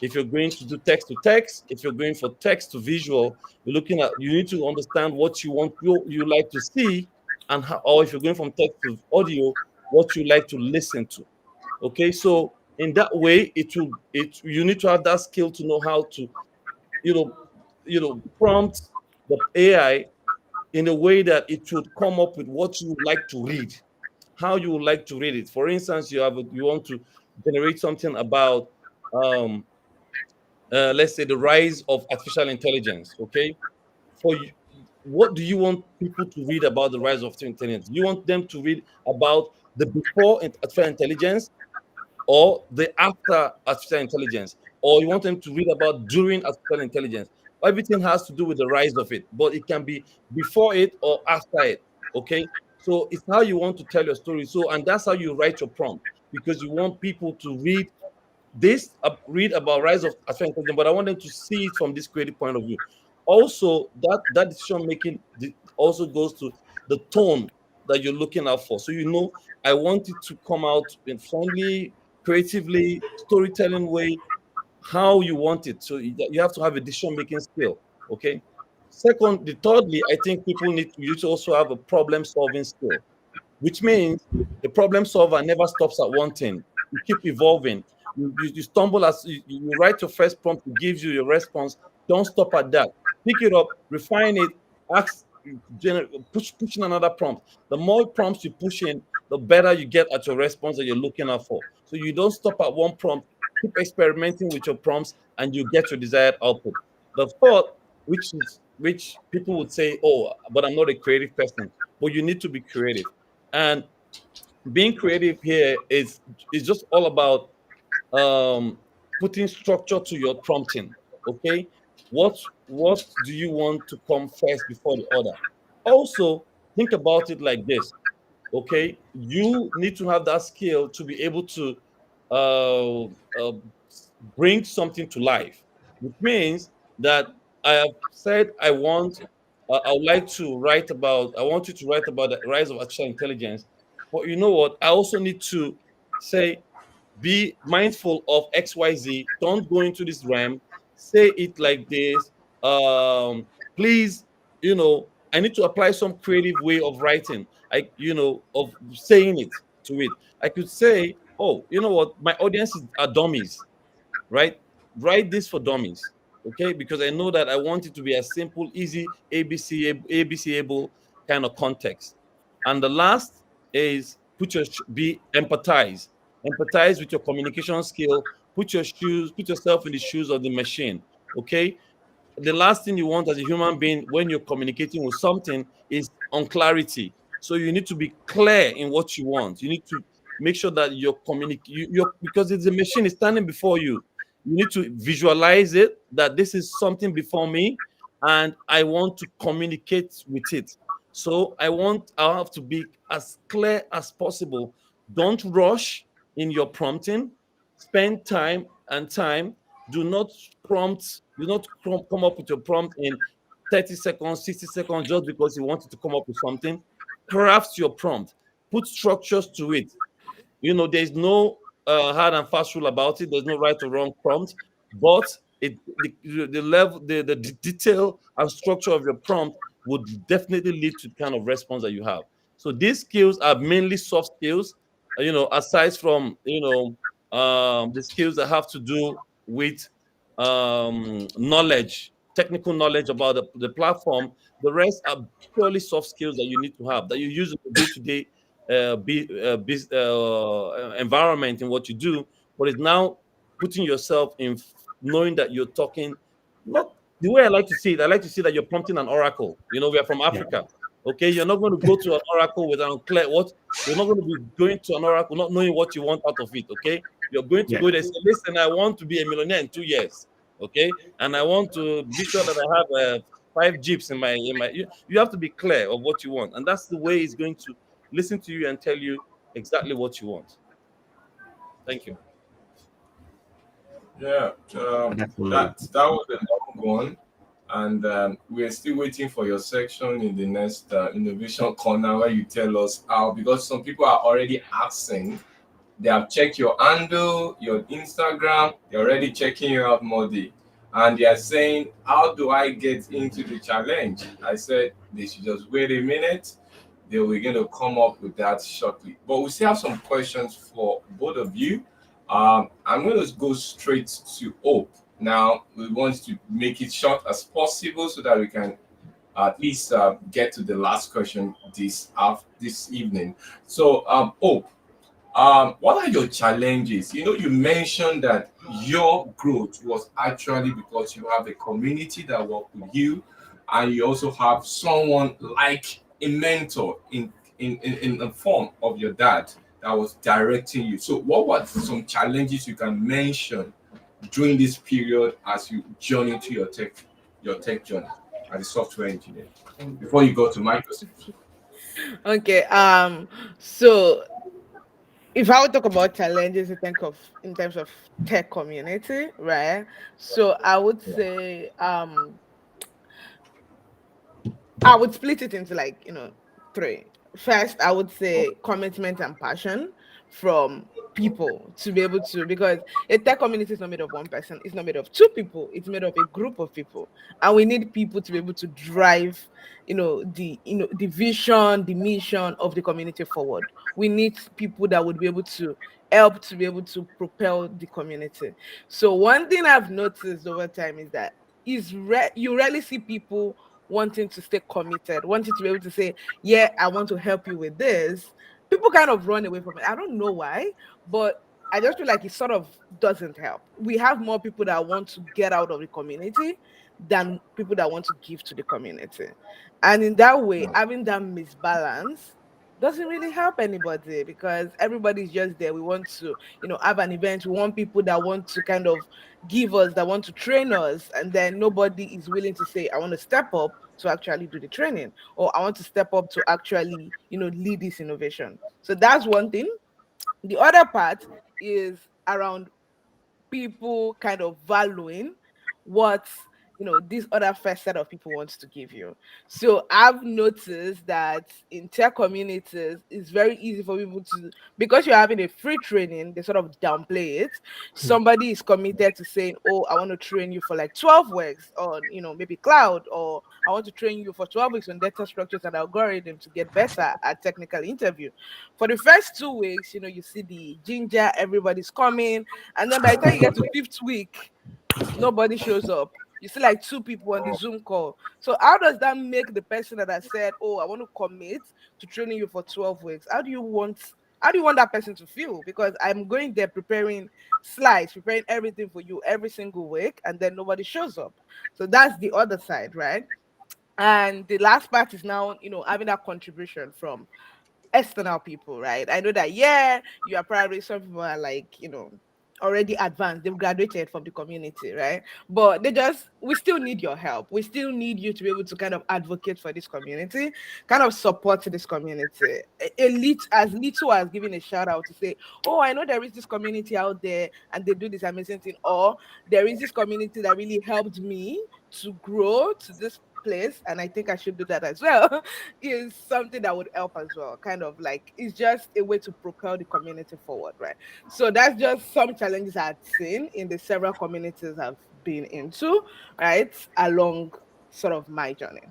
If you're going to do text to text, if you're going for text to visual, you need to understand what you like to see, and how, or if you're going from text to audio, what you like to listen to. Okay, so in that way, you need to have that skill to know how to, you know, prompt the AI in a way that it should come up with what you would like to read, how you would like to read it. For instance, you want to generate something about let's say the rise of artificial intelligence. Okay, for you, what do you want people to read about the rise of artificial intelligence? You want them to read about the before artificial intelligence, or the after artificial intelligence, or you want them to read about during artificial intelligence? Everything has to do with the rise of it, but it can be before it or after it. Okay, so it's how you want to tell your story. So, and that's how you write your prompt, because you want people to read about rise of artificial intelligence, but I want them to see it from this creative point of view. Also, that decision making also goes to the tone that you're looking out for. So I want it to come out in friendly, creatively, storytelling way, how you want it. So you have to have a decision making skill. Okay. Thirdly, I think people you to also have a problem solving skill, which means the problem solver never stops at one thing. You keep evolving. You stumble as you write your first prompt, it gives you your response. Don't stop at that. Pick it up, refine it, pushing another prompt. The more prompts you push in, the better you get at your response that you're looking out for. So you don't stop at one prompt. Keep experimenting with your prompts, and you get your desired output. The fourth, which people would say, "Oh, but I'm not a creative person." But you need to be creative, and being creative here is just all about putting structure to your prompting. Okay, what do you want to come first before the other? Also, think about it like this. Okay, you need to have that skill to be able to uh, uh, bring something to life, which means that I have said I would like to write about, I want you to write about the rise of artificial intelligence. But you know what? I also need to say, be mindful of XYZ. Don't go into this realm. Say it like this. Please, I need to apply some creative way of writing. Of saying it to it. I could say, oh, you know what? My audience are dummies, right? Write this for dummies, okay? Because I know that I want it to be a simple, easy, ABC able kind of context. And the last is empathize with your communication skill. Put yourself in the shoes of the machine, okay? The last thing you want as a human being when you're communicating with something is unclarity. So you need to be clear in what you want. You need to make sure that you're because it's a machine is standing before you. You need to visualize it, that this is something before me and I want to communicate with it. So I have to be as clear as possible. Don't rush in your prompting. Spend time. Do not come up with your prompt in 30 seconds, 60 seconds just because you wanted to come up with something. Craft your prompt. Put structures to it. There's no hard and fast rule about it. There's no right or wrong prompt, but the level, the detail and structure of your prompt would definitely lead to the kind of response that you have. So these skills are mainly soft skills, aside from the skills that have to do with knowledge, technical knowledge about the platform. The rest are purely soft skills that you need to have, that you use in the day-to-day environment in what you do, but it's now putting yourself in knowing that you're talking, not the way I like to see it. I like to see that you're prompting an oracle. We are from Yeah. Africa. Okay, you're not going to go to an oracle with an unclear what. You're not going to be going to an oracle not knowing what you want out of it. Okay, you're going to Yeah. go there and say, listen, I want to be a millionaire in 2 years. Okay, and I want to be sure that I have 5 jeeps in my. You have to be clear of what you want, and that's the way he's going to listen to you and tell you exactly what you want. Thank you. Yeah, that was a long one, and we're still waiting for your section in the next innovation corner where you tell us how, because some people are already asking. They have checked your handle, your Instagram. They're already checking you out, Modi, and they are saying, "How do I get into the challenge?" I said they should just wait a minute. They were going to come up with that shortly. But we still have some questions for both of you. I'm going to go straight to Hope. Now, we want to make it short as possible so that we can at least get to the last question this evening. So, Hope, what are your challenges? You mentioned that your growth was actually because you have a community that work with you, and you also have someone like a mentor in the form of your dad that was directing you. So what were some challenges you can mention during this period as you journey to your tech journey as a software engineer before you go to Microsoft? Okay. So if I would talk about challenges in terms of tech community, right? So I would say I would split it into like, three. First, I would say commitment and passion from people to be able to, because a tech community is not made of one person, it's not made of two people, it's made of a group of people. And we need people to be able to drive, the vision, the mission of the community forward. We need people that would be able to help to be able to propel the community. So one thing I've noticed over time is that you rarely see people wanting to stay committed, wanting to be able to say, yeah, I want to help you with this. People kind of run away from it. I don't know why, but I just feel like it sort of doesn't help. We have more people that want to get out of the community than people that want to give to the community. And in that way, having that misbalance doesn't really help anybody, because everybody's just there. We want to, have an event. We want people that want to kind of give us, that want to train us, and then nobody is willing to say, I want to step up to actually do the training, or I want to step up to actually, lead this innovation. So that's one thing. The other part is around people kind of valuing what this other first set of people wants to give you. So I've noticed that in tech communities it's very easy for people to, because you're having a free training, they sort of downplay it. Somebody is committed to saying, oh, I want to train you for like 12 weeks on maybe cloud, or I want to train you for 12 weeks on data structures and algorithm to get better at technical interview. For the first 2 weeks, you see the ginger, everybody's coming, and then by the time you get to 5th week, nobody shows up. You see like 2 people on the Zoom call. So how does that make the person that has said, oh, I want to commit to training you for 12 weeks? How do you want that person to feel? Because I'm going there preparing slides, preparing everything for you every single week, and then nobody shows up. So that's the other side, right? And the last part is now, having that contribution from external people, right? I know that, yeah, you are probably, some people are like, already advanced, they've graduated from the community, right? But we still need your help. We still need you to be able to kind of advocate for this community, kind of support this community. As little as giving a shout out to say, oh, I know there is this community out there and they do this amazing thing, or there is this community that really helped me to grow to this place, and I think I should do that as well, is something that would help as well. Kind of like, it's just a way to propel the community forward, right? So that's just some challenges I've seen in the several communities I've been into, right, along sort of my journey.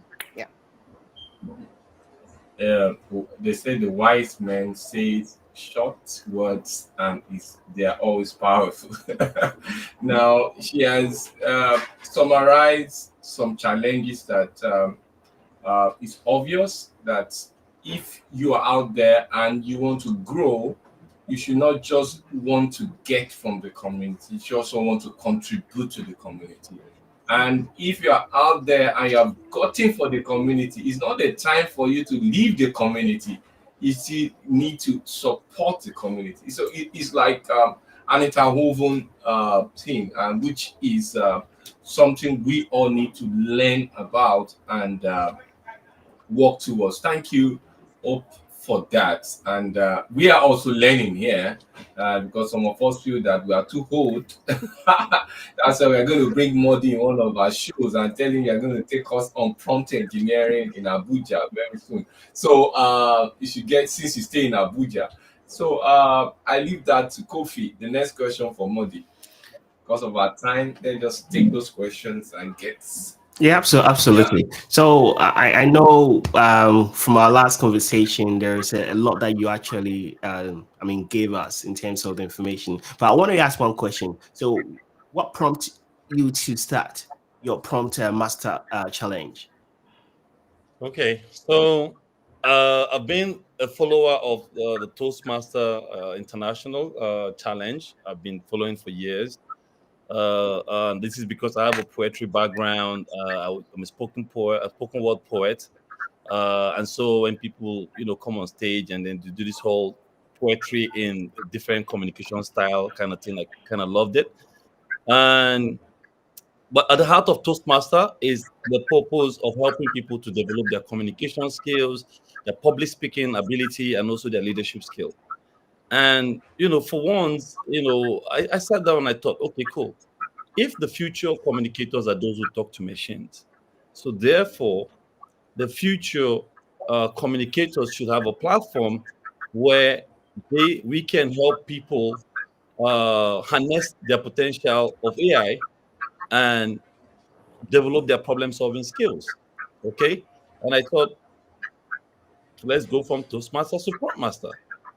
Yeah. They say the wise man says short words and they are always powerful. Now, she has summarized some challenges that it's obvious that if you are out there and you want to grow, you should not just want to get from the community, you should also want to contribute to the community. And if you are out there and you have gotten for the community, it's not the time for you to leave the community. You still need to support the community. So it's like an interwoven thing, and which is something we all need to learn about and work towards. Thank you, Hope, for that. And we are also learning here because some of us feel that we are too old. That's why we're going to bring Modi in one of our shows and tell him you're going to take us on prompt engineering in Abuja very soon. So you should get, since you stay in Abuja. So I leave that to Kofi. The next question for Modi. Because of our time, then just take those questions and get. Yeah, Yeah. absolutely. So I know from our last conversation, there's a lot that you actually, I mean, gave us in terms of the information. But I want to ask one question. So, what prompted you to start your prompt master challenge? Okay, so I've been a follower of the Toastmaster International Challenge. I've been following for years. This is because I have a poetry background. I'm a spoken poet, a spoken word poet, and so when people, come on stage and then do this whole poetry in different communication style kind of thing, I kind of loved it. And but at the heart of Toastmaster is the purpose of helping people to develop their communication skills, their public speaking ability, and also their leadership skill. And for once, I sat down and I thought, okay, cool. If the future communicators are those who talk to machines, so therefore the future communicators should have a platform where we can help people harness their potential of AI and develop their problem solving skills. Okay. And I thought, let's go from Toastmaster to Prompt Master.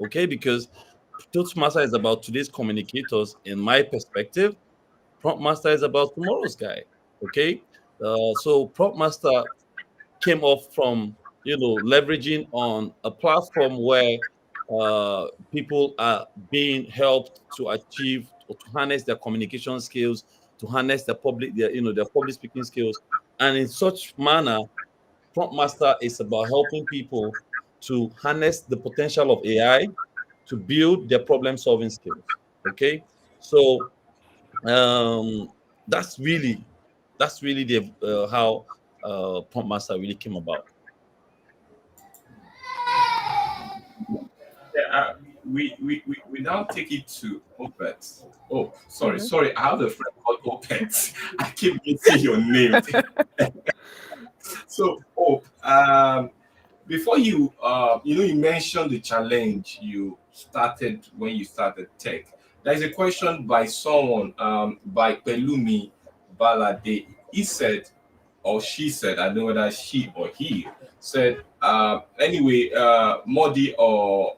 Okay. Because Toastmaster is about today's communicators, in my perspective. Prompt Master is about tomorrow's guy. Okay. So Prompt Master came off from, leveraging on a platform where people are being helped to achieve or to harness their communication skills, to harness their public speaking skills. And in such manner, Prompt Master is about helping people to harness the potential of AI to build their problem solving skills. Okay. So um, that's really the how Prompt Master really came about. Yeah, we now take it to Opet. Oh, sorry, Mhm. sorry. I have a friend called Opet. I keep missing your name. So, Hope, before you, you mentioned the challenge you started when you started tech. There is a question by someone, by Pelumi Balade. He said, or she said, I don't know whether she or he said, anyway, Modi of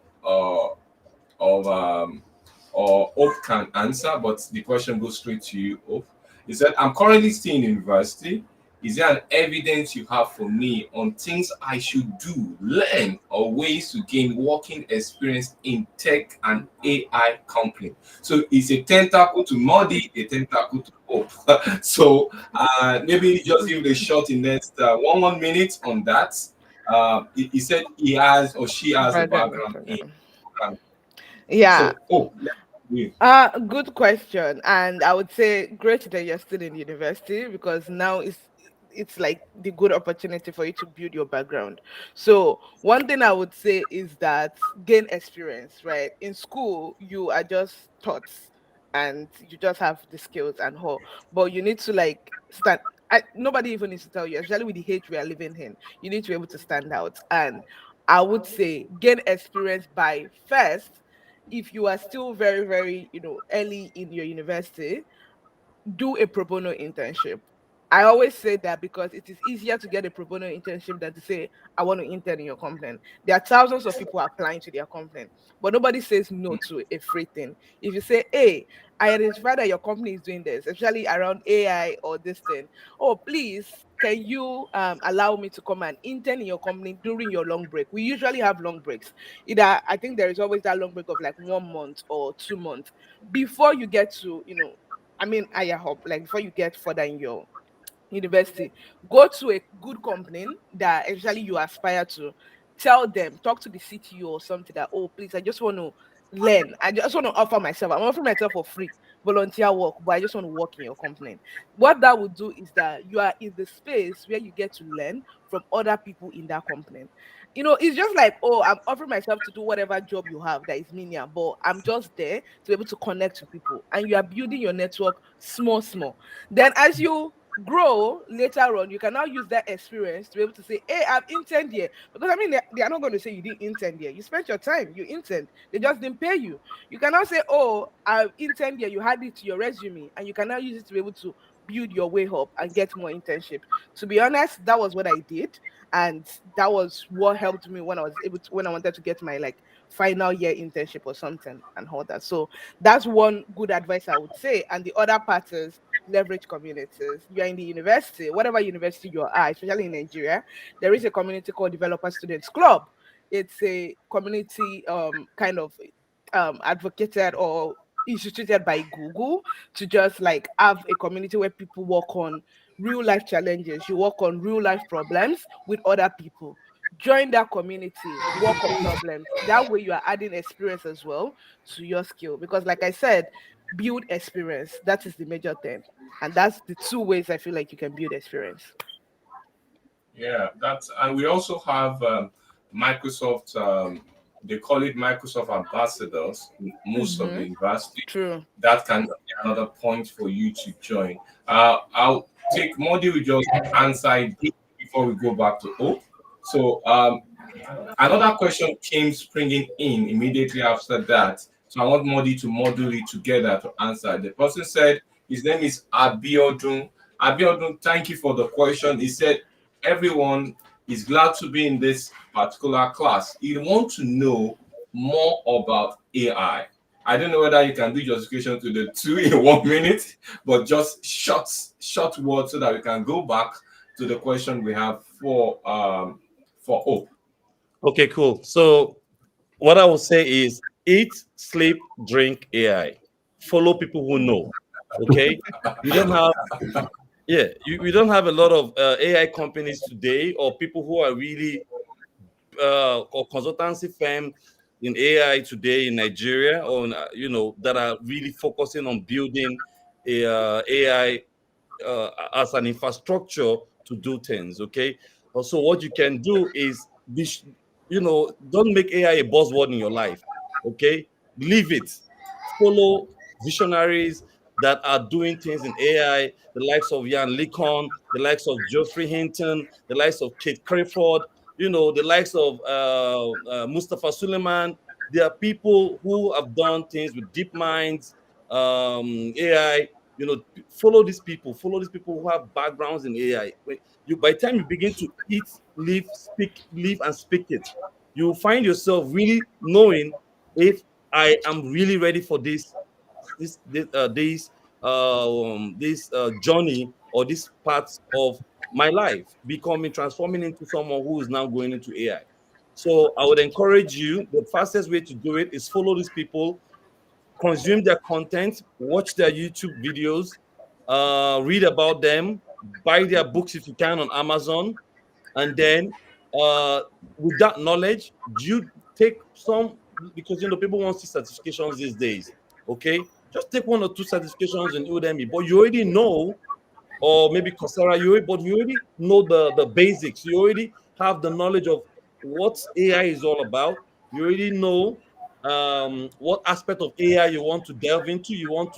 or Hope can answer, but the question goes straight to you, Hope. He said, I'm currently still in university. Is there an evidence you have for me on things I should do, learn, or ways to gain working experience in tech and AI company? So it's a tentacle to Modi, a tentacle to Hope. So maybe just give it a shot in next 1 minute on that. He said he has or she has a Background, background in background. programming. Yeah. So, oh, yeah. Good question. And I would say great that you're still in university because now it's like the good opportunity for you to build your background. So one thing I would say is that gain experience, right? In school, you are just taught and you just have the skills and all, but you need to like stand. Nobody even needs to tell you, especially with the age we are living in, you need to be able to stand out. And I would say gain experience by first, if you are still very, very, early in your university, do a pro bono internship. I always say that because it is easier to get a pro bono internship than to say, I want to intern in your company. There are thousands of people applying to their company, but nobody says no to a free thing. If you say, hey, I identify that your company is doing this, especially around AI or this thing. Oh, please, can you allow me to come and intern in your company during your long break? We usually have long breaks. Either I think there is always that long break of like 1 month or 2 months before you get to, I mean, higher up, like before you get further in your university, go to a good company that actually you aspire to. Tell them, talk to the CTO or something that, oh, please, I just want to learn. I just want to offer myself. I'm offering myself for free, volunteer work, but I just want to work in your company. What that would do is that you are in the space where you get to learn from other people in that company. It's just like, oh, I'm offering myself to do whatever job you have that is menial, but I'm just there to be able to connect to people. And you are building your network small, small. Then as you grow later on, you can now use that experience to be able to say, hey, I've interned here. Because I mean, they are not going to say you didn't intern here. You spent your time, you interned. They just didn't pay you. You can now say, oh, I've interned here. You had it to your resume, and you can now use it to be able to build your way up and get more internship. To be honest, that was what I did. And that was what helped me when I was able to, when I wanted to get my like final year internship or something and all that. So that's one good advice I would say. And the other part is leverage communities. You are in the university, whatever university you are, especially in Nigeria, there is a community called Developer Students Club. It's a community kind of advocated or instituted by Google to just like have a community where people work on real life challenges, you work on real life problems with other people. Join that community, work on problems. That way, you are adding experience as well to your skill. Because, like I said, build experience. That is the major thing. And that's the two ways I feel like you can build experience. Yeah, that's, and we also have Microsoft. They call it Microsoft ambassadors. Most of the university. True. That can be another point for you to join. I'll take Modi will just answer it before we go back to O. So another question came springing in immediately after that. So I want Modi to model it together to answer. The person said his name is Abiodun. Abiodun, thank you for the question. He said everyone is glad to be in this particular class. You want to know more about AI. I don't know whether you can do justification to the two in 1 minute, but just short words so that we can go back to the question we have for O. Okay, cool. So what I will say is eat, sleep, drink AI. Follow people who know. Okay. You don't have we don't have a lot of AI companies today or people who are really or consultancy firm in AI today in Nigeria, or that are really focusing on building a AI as an infrastructure to do things. Okay, also what you can do is don't make AI a buzzword in your life. Okay, leave it. Follow visionaries that are doing things in AI, the likes of Jan Licon, the likes of Geoffrey Hinton, the likes of Kate Crayford, the likes of Mustafa Suleiman. There are people who have done things with deep minds, AI. Follow these people who have backgrounds in AI. By the time you begin to eat, live, speak, live, and speak it, you find yourself really knowing if I am really ready for this journey or this part of my life, transforming into someone who is now going into AI. So I would encourage you, the fastest way to do it is follow these people, consume their content, watch their YouTube videos, read about them, buy their books if you can on Amazon, and then with that knowledge, you take some, because people want to see certifications these days. Okay, just take one or two certifications in Udemy, but you already know, or maybe Coursera, but you already know the basics. You already have the knowledge of what AI is all about. You already know what aspect of AI you want to delve into, what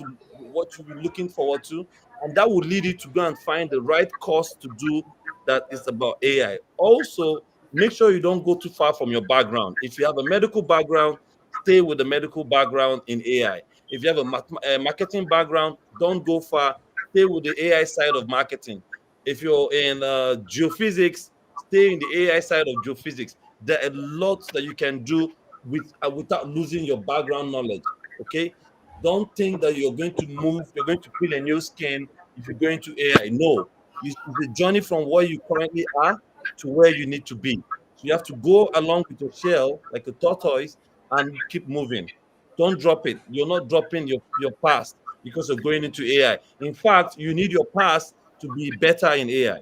you're looking forward to, and that will lead you to go and find the right course to do that is about AI. Also, make sure you don't go too far from your background. If you have a medical background, stay with the medical background in AI. If you have a marketing background, don't go far. Stay with the AI side of marketing. If you're in geophysics, stay in the AI side of geophysics. There are lots that you can do without losing your background knowledge. Okay, don't think that you're going to peel a new skin if you're going to AI. No, it's a journey from where you currently are to where you need to be. So you have to go along with your shell like a tortoise and keep moving. Don't drop it. You're not dropping your past because you're going into AI. In fact, you need your past to be better in AI.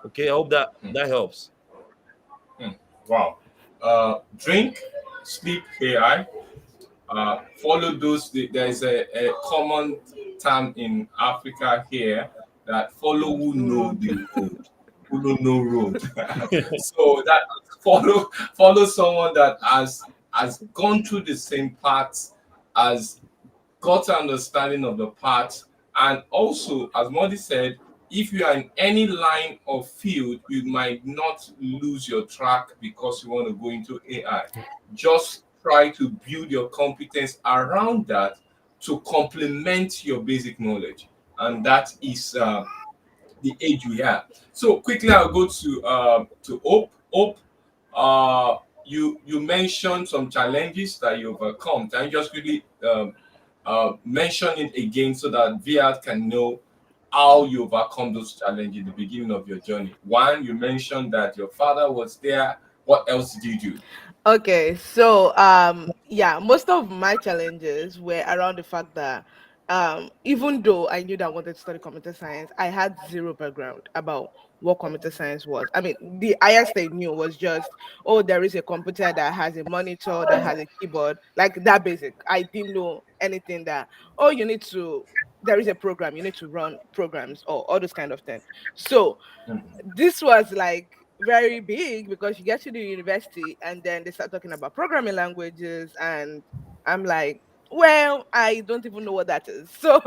Okay, I hope that helps. Wow. Drink, sleep, AI. Follow those. There is a common term in Africa here that follow who know the road, who don't know road. So that follow someone that has gone through the same path, has got understanding of the path, and also, as Modi said, if you are in any line of field, you might not lose your track because you want to go into AI. Just try to build your competence around that to complement your basic knowledge, and that is the age we have. So quickly, I'll go to Hope. Hope, you mentioned some challenges that you overcome. Can you just quickly mention it again so that VR can know how you overcome those challenges in the beginning of your journey? One, you mentioned that your father was there. What else did you do? Okay, so yeah, most of my challenges were around the fact that even though I knew that I wanted to study computer science, I had zero background about what computer science was. I mean, the highest I knew was just, oh, there is a computer that has a monitor, that has a keyboard, like that basic. I didn't know anything that, oh, you need to, there is a program, you need to run programs or all those kind of things. So this was like very big because you get to the university and then they start talking about programming languages, and I'm like, well, I don't even know what that is. So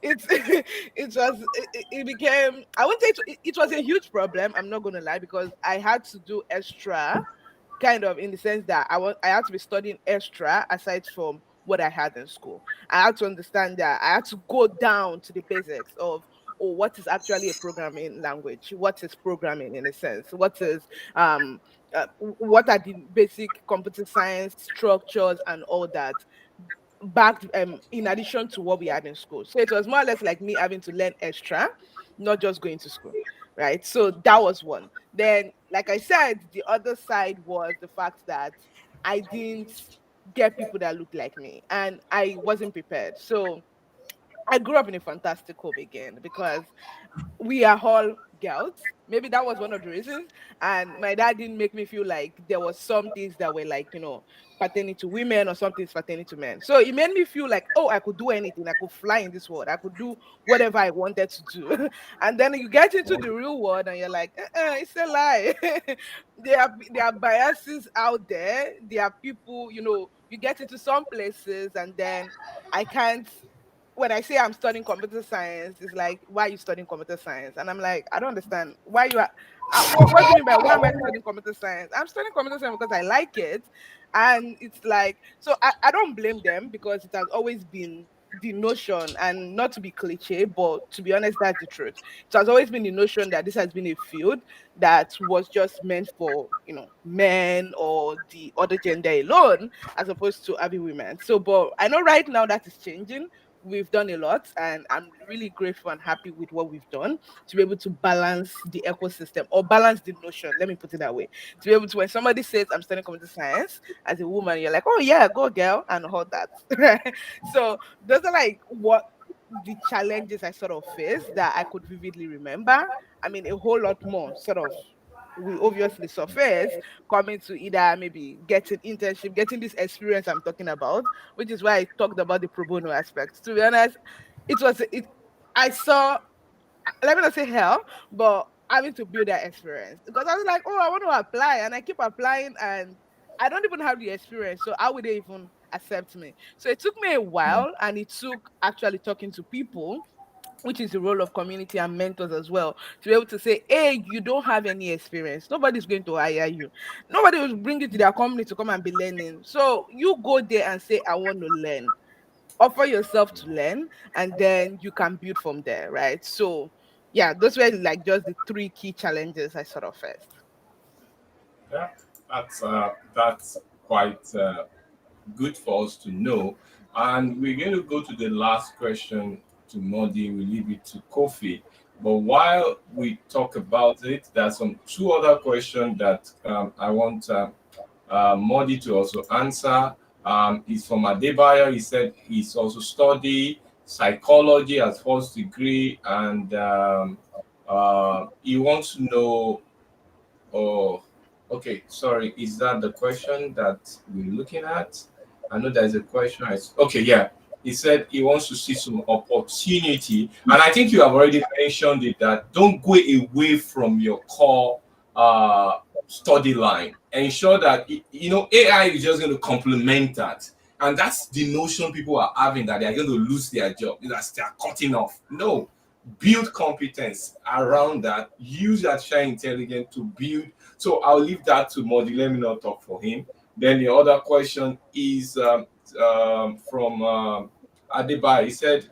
it's it became, I wouldn't say it was a huge problem, I'm not gonna lie, because I had to do extra, kind of, in the sense that I had to be studying extra aside from what I had in school. I had to understand that I had to go down to the basics of, oh, what is actually a programming language? What is programming in a sense? What are the basic computer science structures and all that, back in addition to what we had in school. So it was more or less like me having to learn extra, not just going to school. Right. So that was one. Then, like I said, the other side was the fact that I didn't get people that looked like me and I wasn't prepared. So I grew up in a fantastic home again because we are all girls. Maybe that was one of the reasons. And my dad didn't make me feel like there was some things that were like, pertaining to women or something pertaining to men. So it made me feel like, oh, I could do anything. I could fly in this world. I could do whatever I wanted to do. And then you get into the real world and you're like, it's a lie. There are biases out there. There are people, you get into some places and then I can't, when I say I'm studying computer science, it's like, why are you studying computer science? And I'm like, I don't understand. Why you are, what do you mean by why am I studying computer science? I'm studying computer science because I like it. And it's like, so I don't blame them because it has always been the notion, and not to be cliche, but to be honest, that's the truth. It has always been the notion that this has been a field that was just meant for, men or the other gender alone, as opposed to having women. So, but I know right now that is changing. We've done a lot and I'm really grateful and happy with what we've done to be able to balance the ecosystem, or balance the notion, let me put it that way, to be able to, when somebody says I'm studying computer science, as a woman, you're like, oh yeah, go girl, and all that. So those are like what the challenges I sort of faced that I could vividly remember. I mean, a whole lot more sort of will obviously surface coming to either maybe getting internship, getting this experience I'm talking about, which is why I talked about the pro bono aspect. To be honest, I saw, let me not say hell, but having to build that experience, because I was like, oh, I want to apply, and I keep applying and I don't even have the experience, so how would they even accept me? So it took me a while, and it took actually talking to people, which is the role of community and mentors as well, to be able to say, hey, you don't have any experience. Nobody's going to hire you. Nobody will bring you to their company to come and be learning. So you go there and say, I want to learn. Offer yourself to learn, and then you can build from there, right? So, yeah, those were like just the three key challenges I sort of faced. Yeah, that's quite good for us to know. And we're going to go to the last question to Modi. We leave it to Kofi. But while we talk about it, there's some two other questions that I want Modi to also answer. He's from Adebayo. He said he's also study psychology as first degree, and he wants to know. Oh, okay. Sorry, is that the question that we're looking at? I know there's a question. Okay, yeah. He said he wants to see some opportunity, and I think you have already mentioned it, that don't go away from your core study line. Ensure that AI is just going to complement that, and that's the notion people are having, that they are going to lose their job, that they are cutting off. No, build competence around that. Use artificial intelligence to build. So I'll leave that to Modi. Let me not talk for him. Then the other question is from Adebayo. He said,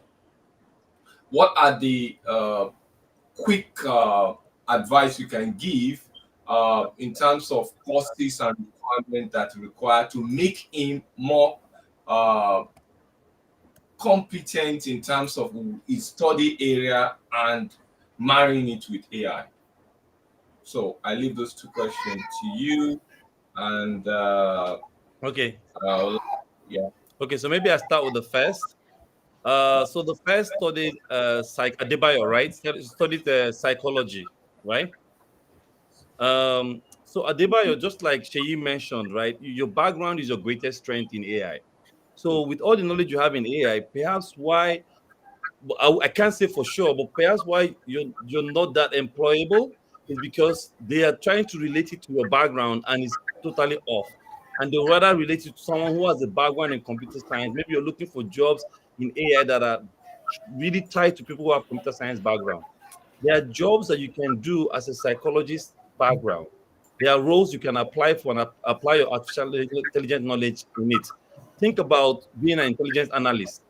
what are the quick advice you can give in terms of courses and requirements that require to make him more competent in terms of his study area and marrying it with AI? So I leave those two questions to you. And Okay. Yeah. Okay, so maybe I start with the first. So the first studied Adebayo, right? Studied psychology, right? So Adebayo, just like Sheyi mentioned, right? Your background is your greatest strength in AI. So with all the knowledge you have in AI, perhaps why I can't say for sure, but perhaps why you're not that employable is because they are trying to relate it to your background and it's totally off. And they rather relate it to someone who has a background in computer science. Maybe you're looking for jobs in AI that are really tied to people who have computer science background. There are jobs that you can do as a psychologist background. There are roles you can apply for and apply your artificial intelligence knowledge in it. Think about being an intelligence analyst.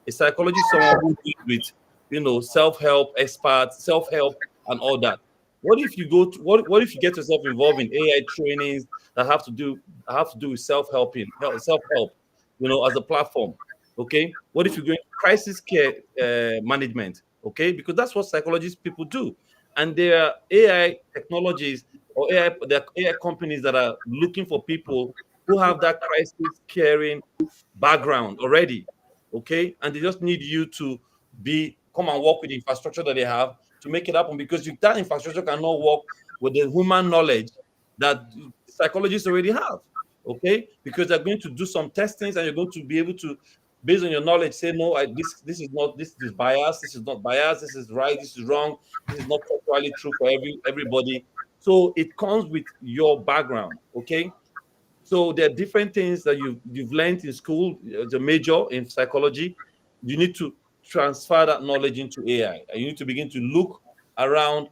A psychologist, someone who deals with, self-help experts, self-help and all that. What if you what if you get yourself involved in AI trainings that have to do with self-help, as a platform? Okay. What if you go into crisis care management? Okay, because that's what psychologists people do. And there are AI technologies or there are AI companies that are looking for people who have that crisis caring background already. Okay, and they just need you to come and work with the infrastructure that they have to make it happen, because that infrastructure cannot work with the human knowledge that psychologists already have. Okay, because they're going to do some testings and you're going to be able to, based on your knowledge, say, no, this is biased, this is not biased, this is right, this is wrong, this is not actually true for everybody. So it comes with your background. Okay, so there are different things that you've learned in school, the major in psychology. You need to transfer that knowledge into AI, and you need to begin to look around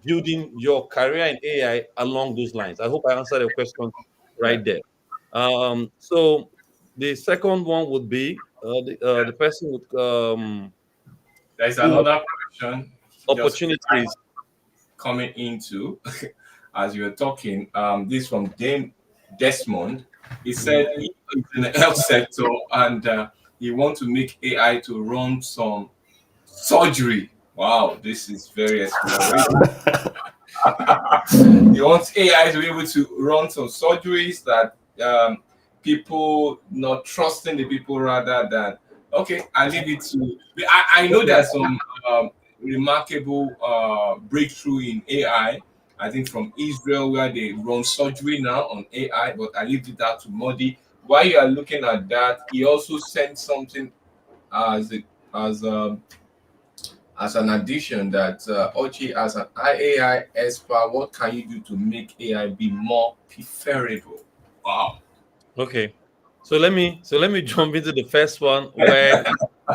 building your career in AI along those lines. I hope I answered your question right there. So the second one would be the person with there's another question opportunities coming into as you were talking. This from Desmond. He said he's in the health sector and he wants to make AI to run some surgery. Wow, this is very explorative. He wants AI to be able to run some surgeries that people not trusting the people rather than. Okay, I leave it to. I know there's some remarkable breakthrough in AI. I think from Israel where they run surgery now on AI, but I leave it out to Modi. While you are looking at that, he also sent something as an addition that Ochi, as an AI expert, what can you do to make AI be more preferable? Wow. Okay, so let me jump into the first one where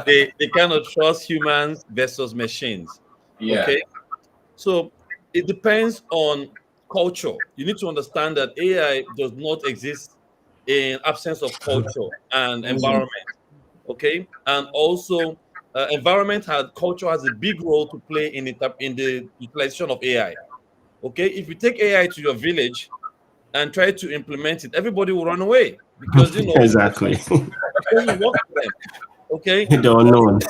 they cannot trust humans versus machines. Yeah. Okay, so it depends on culture. You need to understand that AI does not exist in absence of culture and environment. Okay, and also culture has a big role to play in the utilization of AI. Okay, if you take AI to your village and try to implement it, everybody will run away because exactly. it doesn't work for them. Okay, The unknown.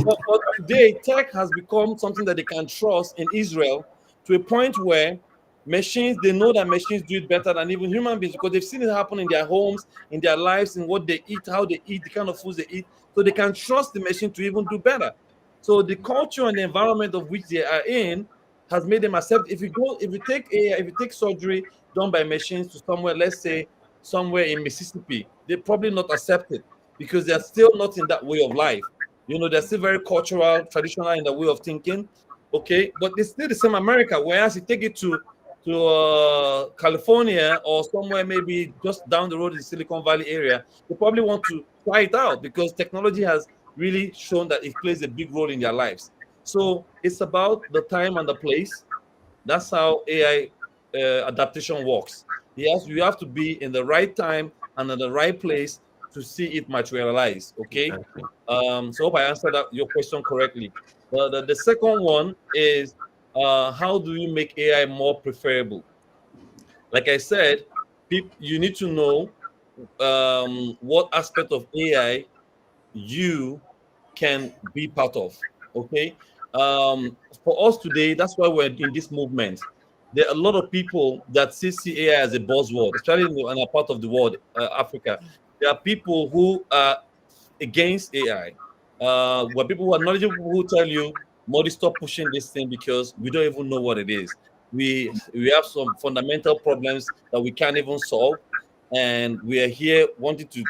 but today tech has become something that they can trust in Israel to a point where Machines, they know that machines do it better than even human beings because they've seen it happen in their homes, in their lives, in what they eat, how they eat, the kind of foods they eat. So they can trust the machine to even do better. So the culture and the environment of which they are in has made them accept. If you take surgery done by machines to somewhere, let's say somewhere in Mississippi, they probably not accept it because they're still not in that way of life. They're still very cultural, traditional in the way of thinking. Okay, but it's still the same America. Whereas you take it to California or somewhere maybe just down the road in the Silicon Valley area, they probably want to try it out because technology has really shown that it plays a big role in their lives. So it's about the time and the place. That's how AI adaptation works. Yes, you have to be in the right time and in the right place to see it materialize. Okay. Exactly. So hope I answered your question correctly. The second one is how do you make AI more preferable? Like I said, you need to know what aspect of AI you can be part of. Okay. For us today, that's why we're in this movement. There are a lot of people that still see AI as a buzzword, especially in a part of the world, Africa. There are people who are against AI. Where people who are knowledgeable who tell you, Modi, stop pushing this thing because we don't even know what it is. We have some fundamental problems that we can't even solve, and we are here wanting to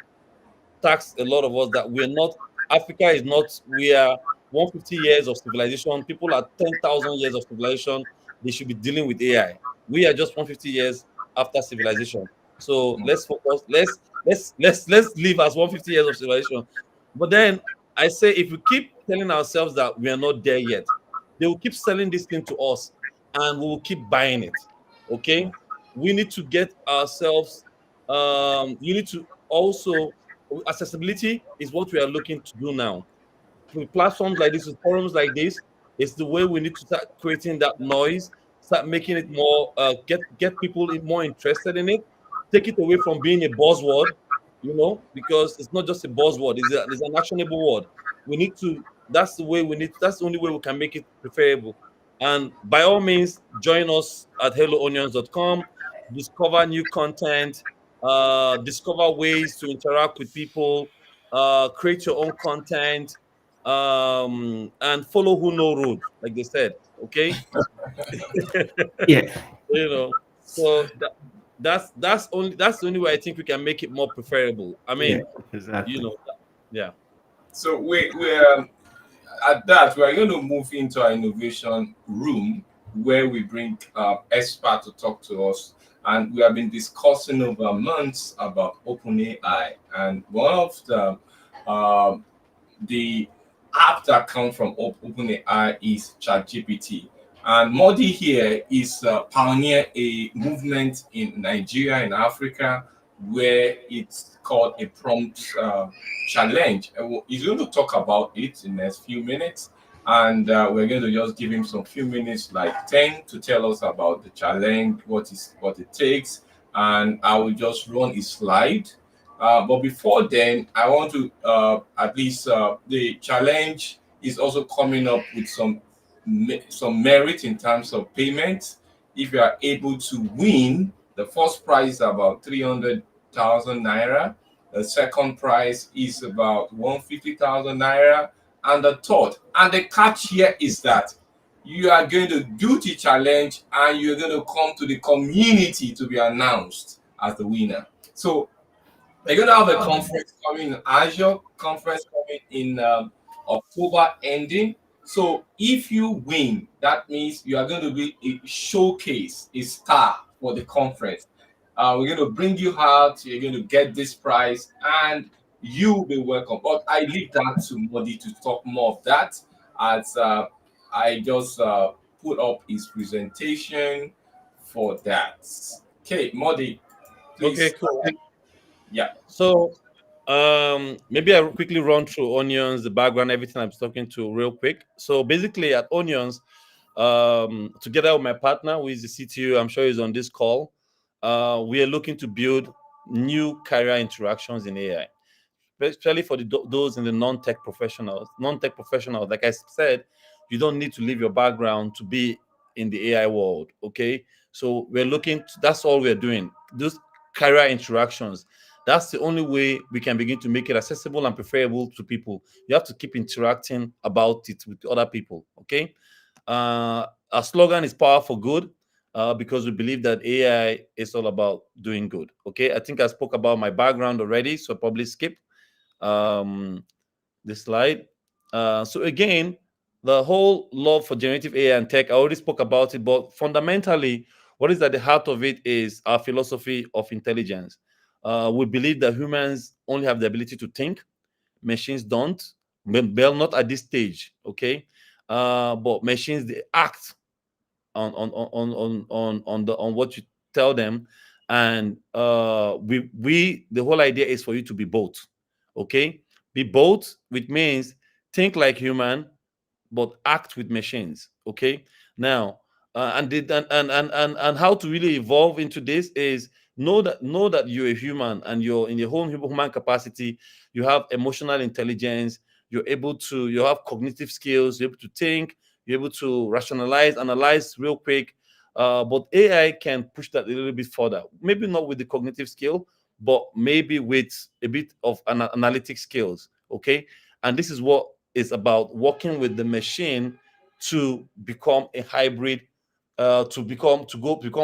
tax a lot of us that we're not. Africa is not. We are 150 years of civilization. People are 10,000 years of civilization. They should be dealing with AI. We are just 150 years after civilization. So let's focus. Let's live as 150 years of civilization. But then I say if we keep telling ourselves that we are not there yet, they will keep selling this thing to us, and we will keep buying it. Okay, we need to get ourselves. You need to also accessibility is what we are looking to do now. With platforms like this, with forums like this, it's the way we need to start creating that noise, start making it more, get people more interested in it, take it away from being a buzzword, because it's not just a buzzword; it's an actionable word. We need to. That's the way we need. That's the only way we can make it preferable. And by all means, join us at helloonions.com. Discover new content. Discover ways to interact with people. Create your own content, and follow who know road, like they said. Okay. Yeah. you know so that's the only way I think we can make it more preferable. I Yeah. mean, you Exactly. know yeah. So at that, we are going to move into our innovation room where we bring experts to talk to us. And we have been discussing over months about OpenAI. And one of the app that comes from OpenAI is ChatGPT. And Modi here is pioneer a movement in Nigeria and Africa where it's called a prompt challenge. He's going to talk about it in the next few minutes. And we're going to just give him some few minutes, like 10, to tell us about the challenge, what it takes. And I will just run a slide. But before then, I want to at least the challenge is also coming up with some merit in terms of payment. If you are able to win, the first prize is about 300,000 naira. The second prize is about 150,000 naira, and the third. And the catch here is that you are going to do the challenge, and you're going to come to the community to be announced as the winner. So we're going to have a conference coming in Azure, conference coming in October ending. So if you win, that means you are going to be a showcase, a star for the conference. We're going to bring you out. You're going to get this prize, and you'll be welcome. But I leave that to Modi to talk more of that, as I just put up his presentation for that. Okay, Modi, Okay, please. cool. Yeah. So maybe I'll quickly run through Onions, the background, everything I'm talking to real quick. So basically at Onions, together with my partner, who is the CTO, I'm sure he's on this call, we are looking to build new career interactions in AI, especially for those in the non-tech professionals. Non-tech professionals, like I said, you don't need to leave your background to be in the AI world. Okay, So we're looking. That's all we're doing. Those career interactions. That's the only way we can begin to make it accessible and preferable to people. You have to keep interacting about it with other people. Okay. Our slogan is Power for Good, because we believe that AI is all about doing good. Okay. I think I spoke about my background already, so I'll probably skip um, this slide. So again, the whole love for generative AI and tech, I already spoke about it, but fundamentally, what is at the heart of it is our philosophy of intelligence. We believe that humans only have the ability to think, machines don't. Well, not at this stage, okay? But machines, they act on what you tell them, and we the whole idea is for you to be both. Okay, be both, which means think like human but act with machines. Okay, now and how to really evolve into this is know that you're a human, and you're in your whole human capacity. You have emotional intelligence. You have cognitive skills. You're able to think. You're able to rationalize, analyze real quick. But AI can push that a little bit further. Maybe not with the cognitive skill, but maybe with a bit of analytic skills. Okay, and this is what is about working with the machine to become a hybrid, to become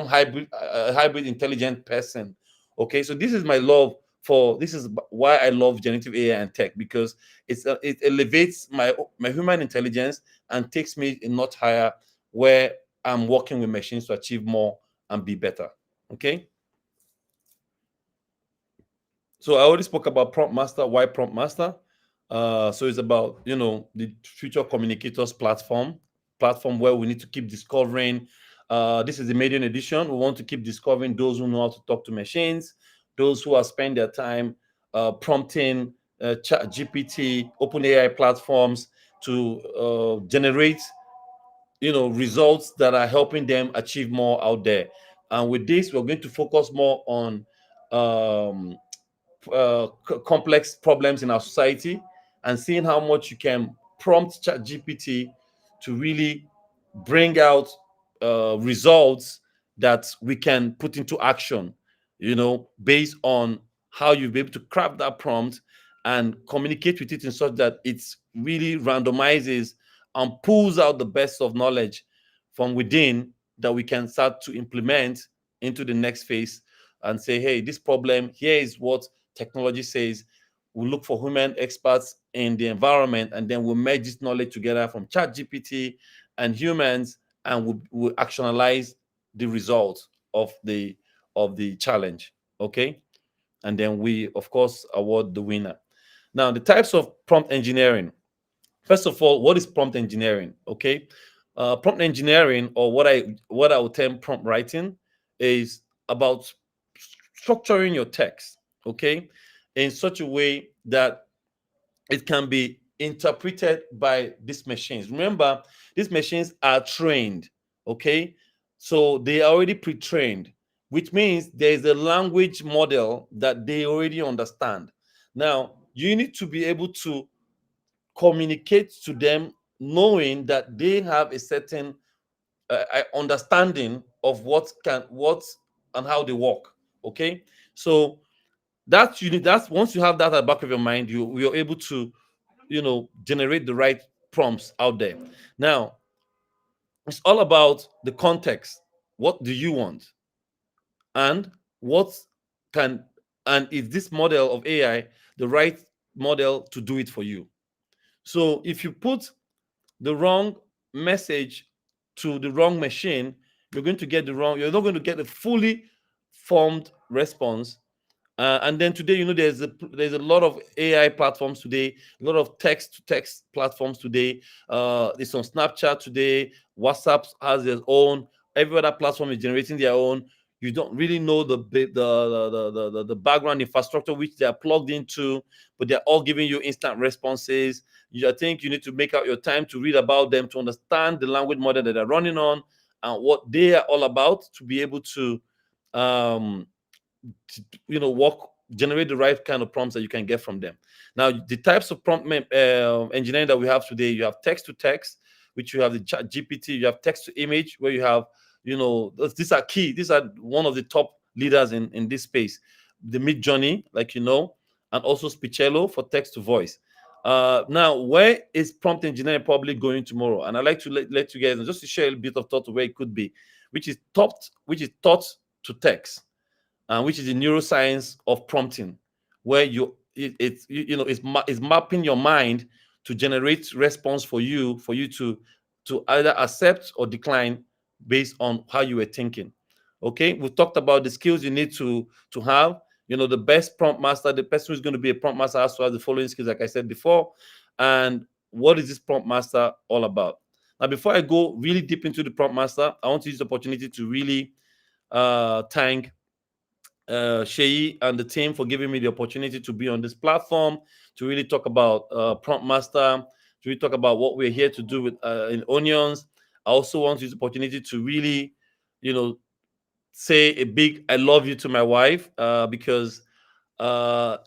hybrid, a hybrid intelligent person. Okay, so this is my love for this is why I love generative AI and tech, because it elevates my human intelligence and takes me a notch higher, where I'm working with machines to achieve more and be better. Okay. So I already spoke about prompt master. Why prompt master? So it's about the future communicators platform where we need to keep discovering. This is the maiden edition. We want to keep discovering those who know how to talk to machines, those who have spent their time prompting Chat GPT, open AI platforms to generate results that are helping them achieve more out there. And with this, we're going to focus more on um, complex problems in our society, and seeing how much you can prompt Chat GPT to really bring out results that we can put into action, based on how you'll be able to craft that prompt and communicate with it in such that it really randomizes and pulls out the best of knowledge from within that we can start to implement into the next phase, and say, hey, this problem here is what technology says. We'll look for human experts in the environment, and then we'll merge this knowledge together from Chat GPT and humans, and we'll actionalize the results of the challenge. Okay, and then we of course award the winner. Now, the types of prompt engineering. First of all, what is prompt engineering? Okay, prompt engineering, or what I would term prompt writing, is about structuring your text, okay, in such a way that it can be interpreted by these machines. Remember, these machines are trained, okay, so they are already pre-trained, which means there is a language model that they already understand. Now, you need to be able to communicate to them, knowing that they have a certain understanding of what and how they work. Okay, so that's once you have that at the back of your mind, you're able to generate the right prompts out there. Now, it's all about the context. What do you want, and what can and is this model of AI the right model to do it for you? So if you put the wrong message to the wrong machine, you're you're not going to get a fully formed response. And then today, there's a lot of AI platforms today, a lot of text to text platforms today. It's on Snapchat today. WhatsApp has their own. Every other platform is generating their own. You don't really know the background infrastructure which they are plugged into, but they're all giving you instant responses. I think you need to make out your time to read about them, to understand the language model that they're running on and what they are all about, to be able to work, generate the right kind of prompts that you can get from them. Now, the types of prompt engineering that we have today, you have text to text, which you have the Chat GPT. You have text to image, where you have these are key. These are one of the top leaders in this space. The Mid Journey, like and also Spicello for text to voice. Now, where is prompt engineering probably going tomorrow? And I'd like to let you guys know, just to share a bit of thought of where it could be, which is taught to text, and which is the neuroscience of prompting, where it's mapping your mind to generate response for you to either accept or decline based on how you were thinking. Okay, we've talked about the skills you need to have. The best prompt master, the person who's going to be a prompt master, has to have the following skills, like I said before. And what is this prompt master all about? Now, before I go really deep into the prompt master, I want to use the opportunity to really thank Sheyi and the team for giving me the opportunity to be on this platform to really talk about prompt master, to really talk about what we're here to do with in Onions. I also want to use the opportunity to really, say a big I love you to my wife, because I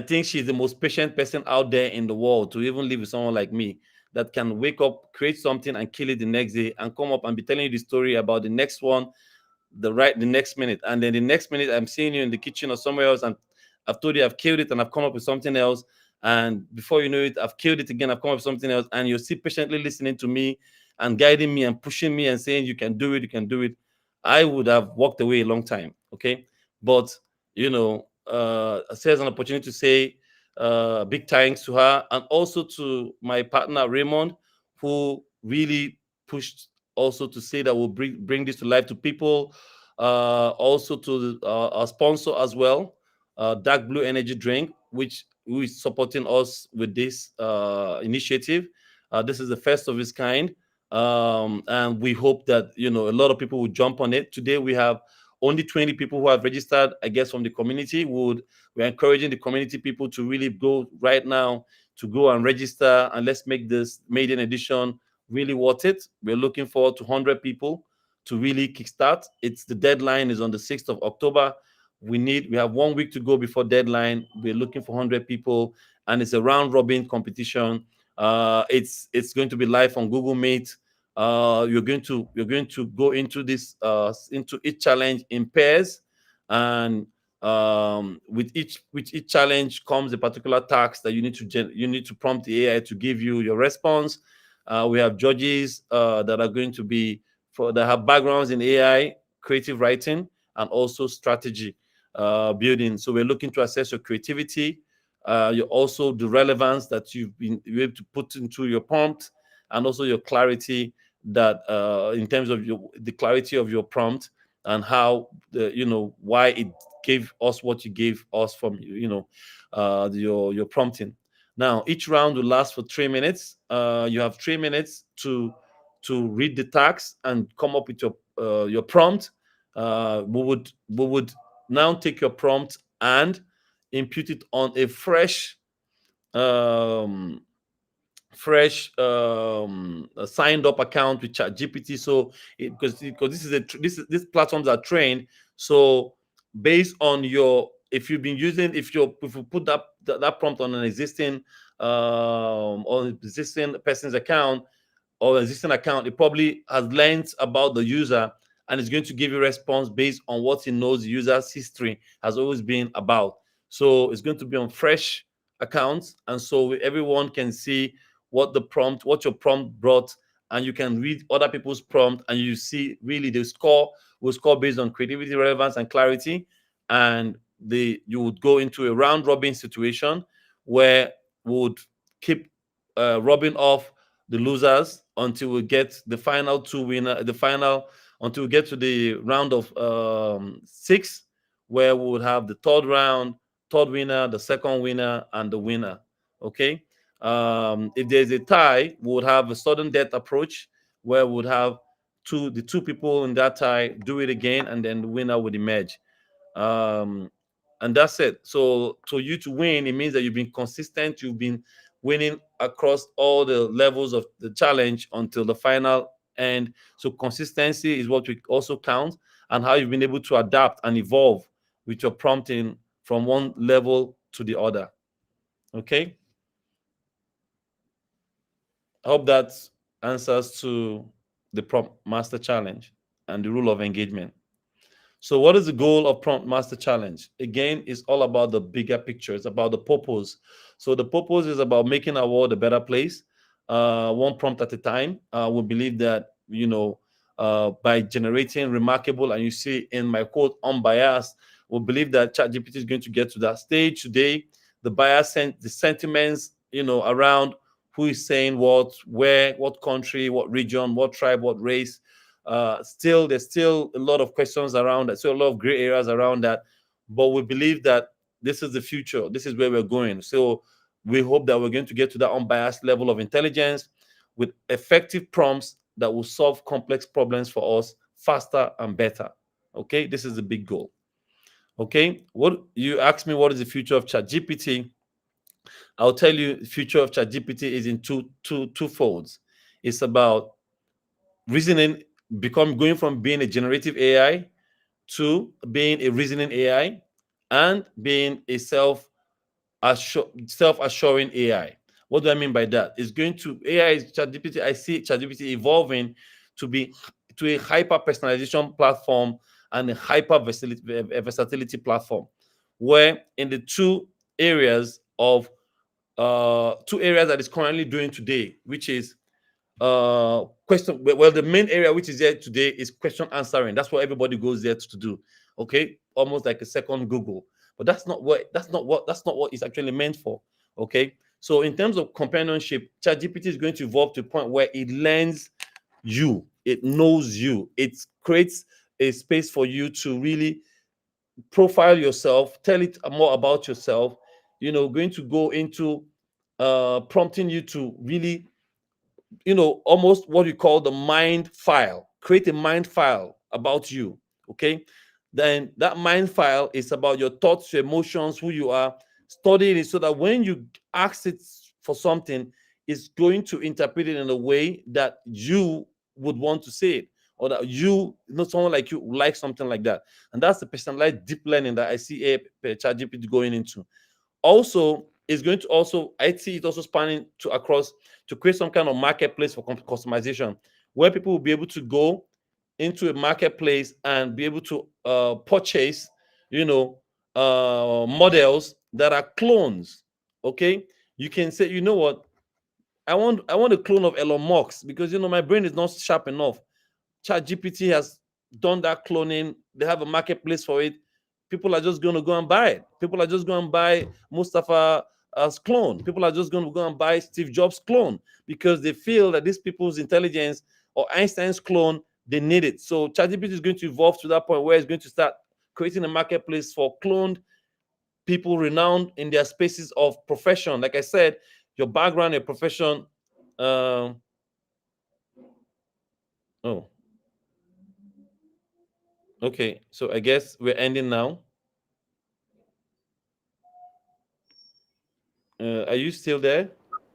think she's the most patient person out there in the world to even live with someone like me that can wake up, create something, and kill it the next day, and come up and be telling you the story about the next one the next minute, and then the next minute I'm seeing you in the kitchen or somewhere else, and I've told you I've killed it and I've come up with something else, and before you know it, I've killed it again, I've come up with something else, and you're still patiently listening to me and guiding me and pushing me and saying you can do it. I would have walked away a long time. Okay, but I say as an opportunity to say big thanks to her, and also to my partner Raymond, who really pushed also to say that we'll bring this to life to people. Also to our sponsor as well, Dark Blue Energy Drink, who is supporting us with this initiative. This is the first of its kind, and we hope that a lot of people will jump on it. Today we have only 20 people who have registered, I guess, from the community. We're encouraging the community people to really go right now to go and register, and let's make this maiden edition really worth it. We're looking forward to 100 people to really kickstart. The deadline is on the 6th of October. We have 1 week to go before deadline. We're looking for 100 people, and it's a round robin competition. It's going to be live on Google Meet. You're going to go into this into each challenge in pairs, and with each challenge comes a particular task that you need to prompt the AI to give you your response. We have judges that are going to be that have backgrounds in AI, creative writing, and also strategy building. So we're looking to assess your creativity, also the relevance that you've been able to put into your prompt, and also your clarity that in terms of the clarity of your prompt, and how why it gave us what you gave us from your prompting. Now, each round will last for 3 minutes. You have 3 minutes to read the task and come up with your prompt. We would now take your prompt and impute it on a fresh signed up account with ChatGPT. So because these platforms are trained, so based on if you put that prompt on an existing person's account or existing account, it probably has learned about the user, and it's going to give you a response based on what it knows the user's history has always been about. So it's going to be on fresh accounts, and so everyone can see what your prompt brought, and you can read other people's prompt, and you see really the score will score based on creativity, relevance, and clarity. And you would go into a round robin situation where we would keep rubbing off the losers until we get the final two winner, until we get to the round of 6, where we would have the third winner, the second winner, and the winner. Okay. If there's a tie, we would have a sudden death approach, where we would have the two people in that tie do it again, and then the winner would emerge. And that's it. So you to win, it means that you've been consistent, you've been winning across all the levels of the challenge until the final end. So consistency is what we also count, and how you've been able to adapt and evolve with your prompting from one level to the other. Okay. I hope that answers to the prompt master challenge. and the rule of engagement. So what is the goal of Prompt Master Challenge? Again, it's all about the bigger picture. It's about the purpose. So the purpose is about making our world a better place, one prompt at a time. We believe that, by generating remarkable, and you see in my quote, unbiased, we believe that ChatGPT is going to get to that stage today. The bias, the sentiments, around who is saying what, where, what country, what region, what tribe, what race. There's still a lot of questions around that, so a lot of gray areas around that. But we believe that this is the future. This is where we're going. So we hope that we're going to get to that unbiased level of intelligence with effective prompts that will solve complex problems for us faster and better. Okay, this is the big goal. Okay, what you asked me, what is the future of ChatGPT? I'll tell you, the future of ChatGPT is in two folds. It's about reasoning, going from being a generative AI to being a reasoning AI and being a self-assuring AI. What do I mean by that? It's going to AI ChatGPT. I see ChatGPT evolving to a hyper personalization platform and a hyper versatility platform, where in the two areas that is currently doing today, which is the main area which is there today is question answering. That's what everybody goes there to do. Okay, almost like a second Google, but that's not what it's actually meant for. Okay, so in terms of companionship, ChatGPT is going to evolve to a point where it learns you, it knows you, it creates a space for you to really profile yourself, tell it more about yourself. Going to go into prompting you to really, almost what you call the mind file. Create a mind file about you. Okay, then that mind file is about your thoughts, your emotions, who you are. Studying it so that when you ask it for something, it's going to interpret it in a way that you would want to say it, or that someone like you would like something like that. And that's the personalized deep learning that I see ChatGPT going into. Also, it's going to I see it also spanning across to create some kind of marketplace for customization, where people will be able to go into a marketplace and be able to purchase, models that are clones. Okay, you can say, you know what, I want a clone of Elon Musk because my brain is not sharp enough. ChatGPT has done that cloning. They have a marketplace for it. People are just going to go and buy it. People are just going to buy Mustafa as clone. People are just going to go and buy Steve Jobs' clone because they feel that these people's intelligence or Einstein's clone, they need it. So ChatGPT is going to evolve to that point where it's going to start creating a marketplace for cloned people renowned in their spaces of profession. Like I said, your background, your profession. Okay, so I guess we're ending now. Are you still there,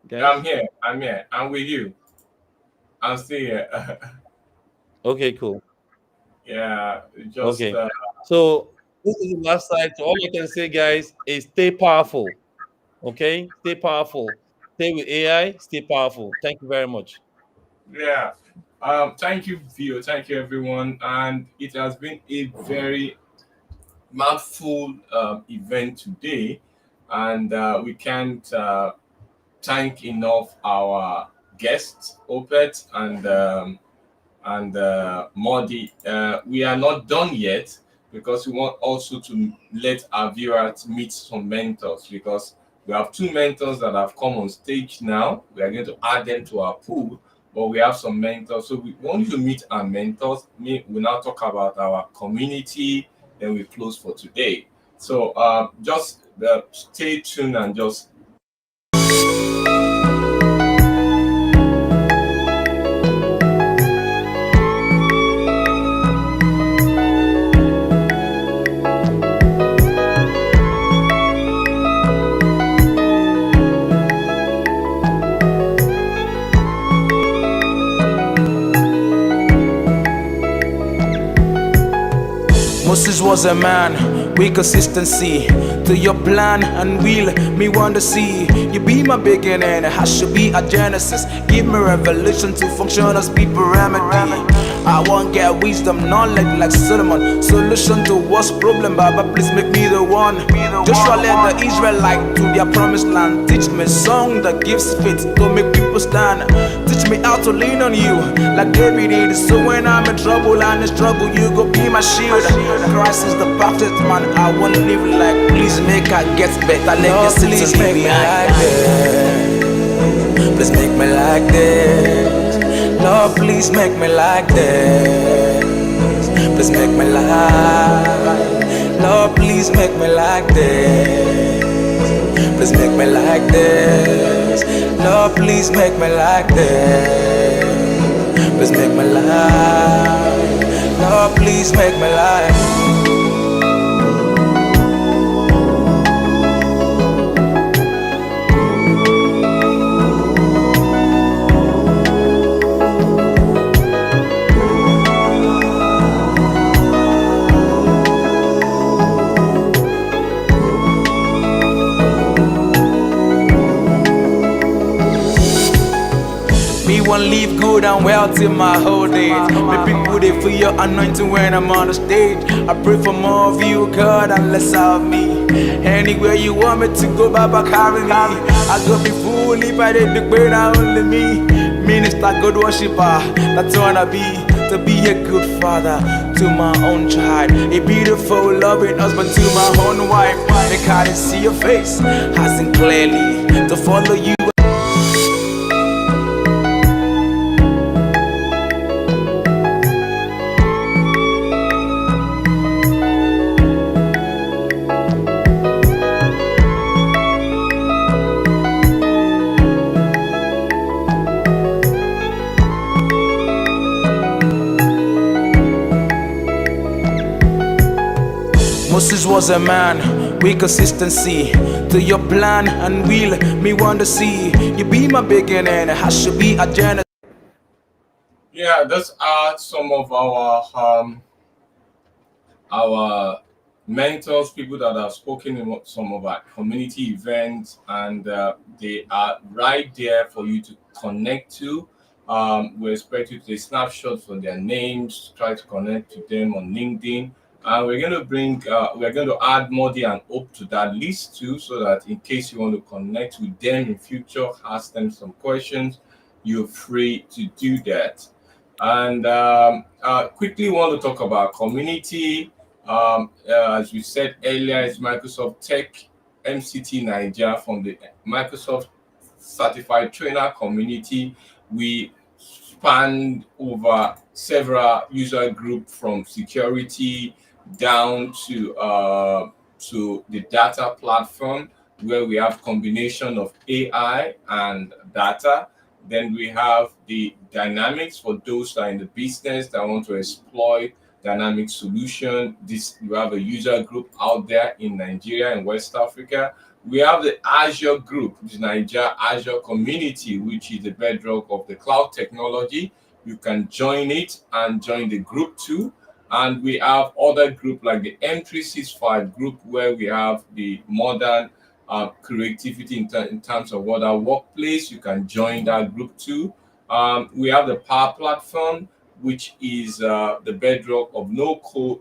guys? I'm here. I'm with you. I'm still here. Okay, cool. Yeah, okay. So this is the last slide. So all I can say, guys, is stay powerful. Okay, stay powerful. Stay with AI. Stay powerful. Thank you very much. Yeah. Thank you, Vio. Thank you, everyone. And it has been a very mouthful event today, and we can't thank enough our guests, Opet and Modi. We are not done yet because we want also to let our viewers meet some mentors, because we have two mentors that have come on stage now. We are going to add them to our pool, but we have some mentors. So we want you to meet our mentors. We now talk about our community, then we close for today. So just stay tuned and just Moses was a man with consistency to your plan and will. Me want to see you be my beginning. I should be a genesis. Give me revelation to function as people remedy. I want get wisdom, knowledge like Solomon. Solution to what's problem, Baba, please make me the one. Joshua led the Israelite to their promised land. Teach me song that gives faith to make people stand. Teach me how to lean on you like David did. So when I'm in trouble and in struggle, you go be my shield. Christ is the perfect man. I wanna live like, please make I get better. Lord, please make me like this. Please make me like this. Lord, please make me like this. Please make me like. Lord, please make me like this. Please make me like this. Lord, please make me like this. Please make me like. Lord, please make me like. Me want live good and well till my whole days. Me people they feel your anointing when I'm on the stage. I pray for more of you, God, and less of me. Anywhere you want me to go, Baba, carry me. I go be fool if I did the way that only me. Minister, good worshiper, that's what I be. To be a good father to my own child, a beautiful loving husband to my own wife. Make I didn't see your face, I seen clearly to follow you. Moses was a man with consistency to your plan and will. Me want to see you be my beginning. I should be a genesis. Yeah, those are some of our mentors, people that have spoken in some of our community events, and they are right there for you to connect to. We expect you to take snapshots for their names, try to connect to them on LinkedIn. We're going to we're going to add Modi and Hope to that list too, so that in case you want to connect with them in future, ask them some questions, you're free to do that. And quickly want to talk about community. As we said earlier, it's Microsoft Tech MCTNAIJA from the Microsoft Certified Trainer community. We span over several user groups from security down to the data platform, where we have combination of AI and data. Then we have the dynamics for those that are in the business that want to exploit dynamic solution. You have a user group out there in Nigeria and West Africa. We have the Azure group, the Nigeria Azure community, which is the bedrock of the cloud technology. You can join it and join the group too. And we have other group like the M365 group, where we have the modern creativity in terms of what our workplace. You can join that group too. We have the Power Platform, which is the bedrock of no code,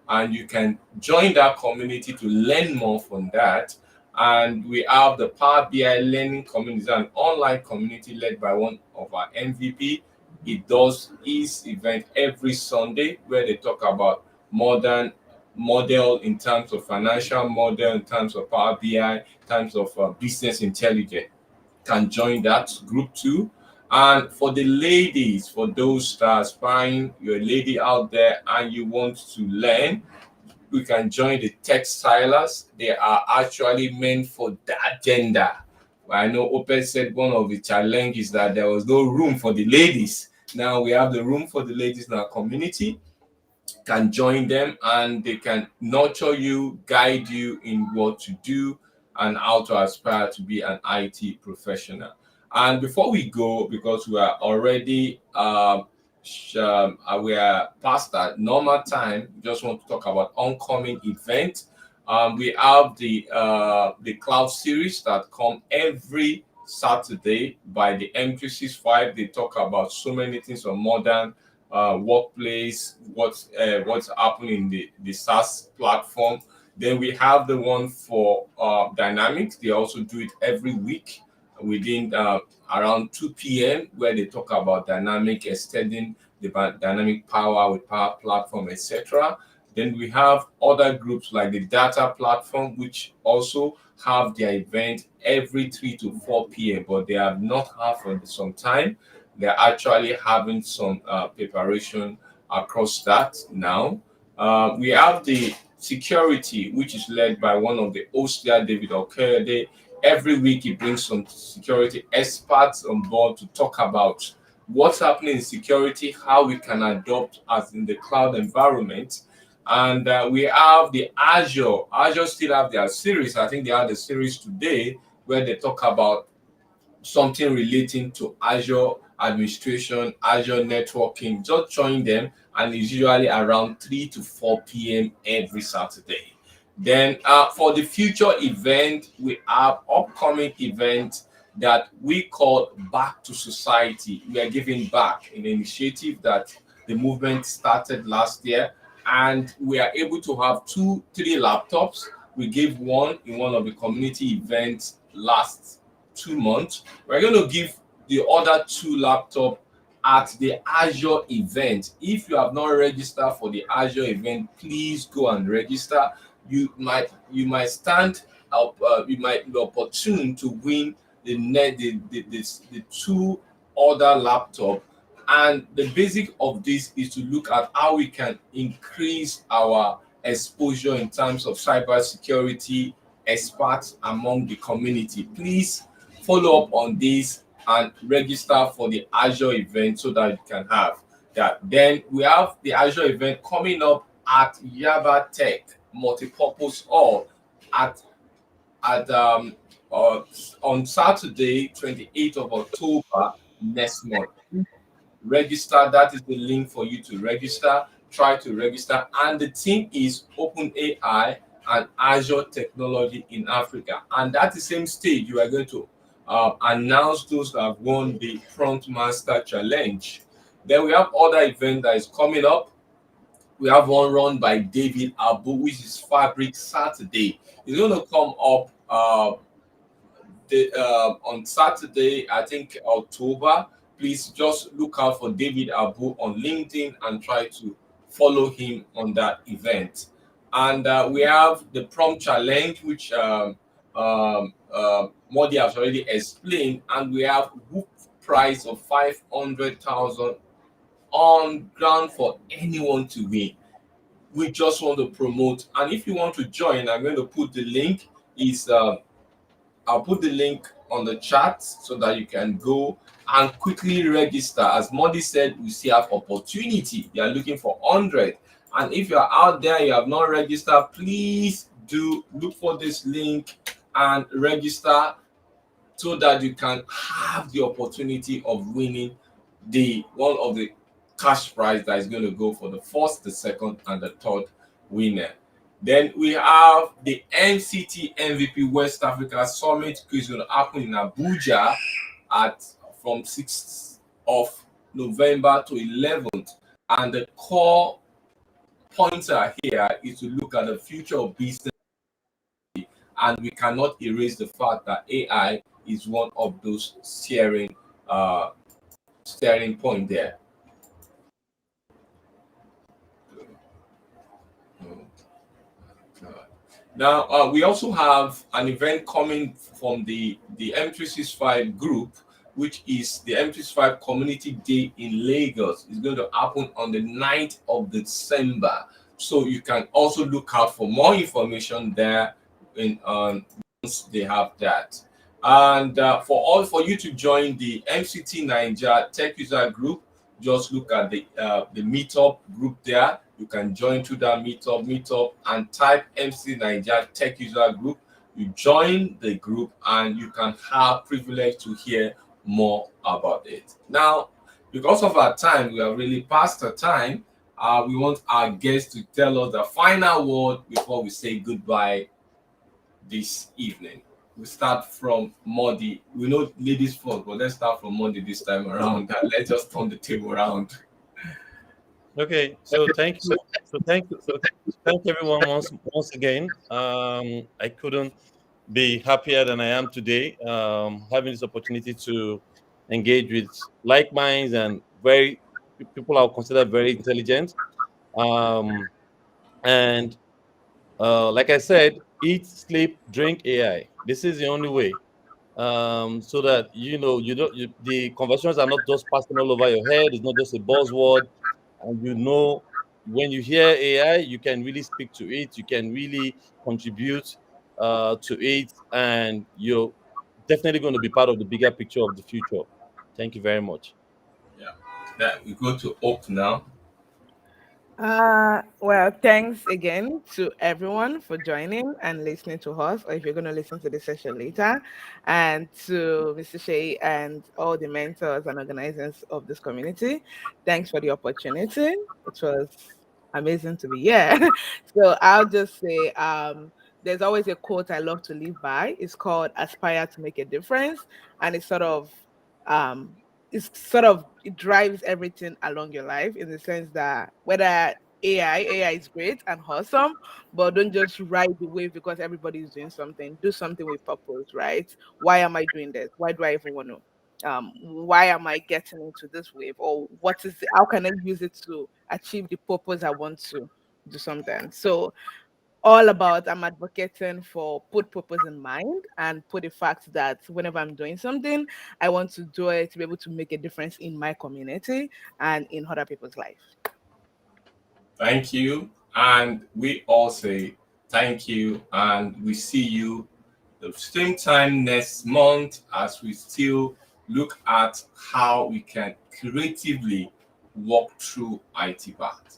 and you can join that community to learn more from that. And we have the Power BI learning community, an online community led by one of our MVP. It does his event every Sunday, where they talk about modern model in terms of financial model, in terms of Power BI, in terms of business intelligence. Can join that group too. And for the ladies, for those that are aspiring, you're a lady out there and you want to learn, we can join the textilers. They are actually meant for that gender. I know Opel said one of the challenges that there was no room for the ladies. Now we have the room for the ladies in our community. Can join them and they can nurture you, guide you in what to do and how to aspire to be an IT professional. And before we go, because we are already we are past that normal time, just want to talk about oncoming event. We have the cloud series that come every Saturday by the M365. They talk about so many things on modern workplace, what's happening in the SaaS platform. Then we have the one for Dynamics. They also do it every week within around 2 p.m. where they talk about dynamic extending the dynamic power with Power Platform, etc. Then we have other groups like the Data Platform, which also have their event every 3 to 4 p.m. But they have not had for some time. They're actually having some preparation across that now. We have the security, which is led by one of the hosts there, David Okede. Every week, he brings some security experts on board to talk about what's happening in security, how we can adopt as in the cloud environment. And we have the Azure. Azure still have their series. I think they have the series today where they talk about something relating to Azure administration, Azure networking. Just join them, and it's usually around 3 to 4 p.m. every Saturday. Then for the future event, we have upcoming event that we call Back to Society. We are giving back, an initiative that the movement started last year, and we are able to have 2-3 laptops. We gave one in one of the community events last 2 months. We're going to give the other 2 laptops at the Azure event. If you have not registered for the Azure event, please go and register. You might stand up. You might be opportune to win the 2 other laptop. And the basic of this is to look at how we can increase our exposure in terms of cybersecurity experts among the community. Please follow up on this and register for the Azure event so that you can have that. Then we have the Azure event coming up at Yaba Tech Multipurpose Hall on Saturday, 28th of October next month. Register. That is the link for you to register. Try to register. And the theme is OpenAI and Azure technology in Africa. And at the same stage, you are going to announce those that have won the Prompt Master Challenge. Then we have other events that is coming up. We have one run by David Abu, which is Fabric Saturday. It's going to come up on Saturday, I think October. Please just look out for David Abu on LinkedIn and try to follow him on that event. And we have the Prompt Challenge, which Modi has already explained, and we have whoop prize of 500,000 on ground for anyone to win. We just want to promote, and if you want to join, I'm going to put the link. I'll put the link on the chat so that you can go and quickly register. As Modi said, we still have opportunity. They are looking for 100, and if you are out there, you have not registered, please do look for this link and register so that you can have the opportunity of winning the one of the cash prize that is going to go for the first, the second, and the third winner. Then we have the MCT MVP West Africa Summit, which is going to happen in Abuja from 6th of November to 11th. And the core pointer here is to look at the future of business, and we cannot erase the fact that AI is one of those steering point there. Now, we also have an event coming from the M365 group, which is the M365 Community Day in Lagos. It's going to happen on the 9th of December. So you can also look out for more information there once they have that. And for you to join the MCT NAIJA-TechUSERGROUP group, just look at the meetup group there. You can join to that meetup and type MC NAIJA-TechUSERGROUP group. You join the group and you can have privilege to hear more about it. Now, because of our time, we are really past the time. We want our guests to tell us the final word before we say goodbye this evening. we start from Monday. We know ladies first, but let's start from Monday this time around. And let's just turn the table around. Okay, so thank you. So thank everyone once again. I couldn't be happier than I am today, having this opportunity to engage with like minds and very people I would consider very intelligent. And like I said, eat, sleep, drink AI. This is the only way. So that the conversations are not just passing all over your head. It's not just a buzzword, and when you hear AI, you can really speak to it. You can really contribute to it, and you're definitely going to be part of the bigger picture of the future. Thank you very much. Yeah, that we go to Hope now. Well, thanks again to everyone for joining and listening to us, or if you're going to listen to the session later, and to Mr. Shea and all the mentors and organizers of this community. Thanks for the opportunity. It was amazing to be here. So I'll just say, there's always a quote I love to live by. It's called "Aspire to Make a Difference," and it's sort of it drives everything along your life, in the sense that whether AI is great and awesome, but don't just ride the wave because everybody is doing something. Do something with purpose, right? Why am I doing this? Why do I even want to? Why am I getting into this wave? Or how can I use it to achieve the purpose I want to do something? So I'm advocating for put purpose in mind, and put the fact that whenever I'm doing something, I want to do it to be able to make a difference in my community and in other people's life. Thank you. And we all say thank you. And we see you the same time next month as we still look at how we can creatively walk through IT path.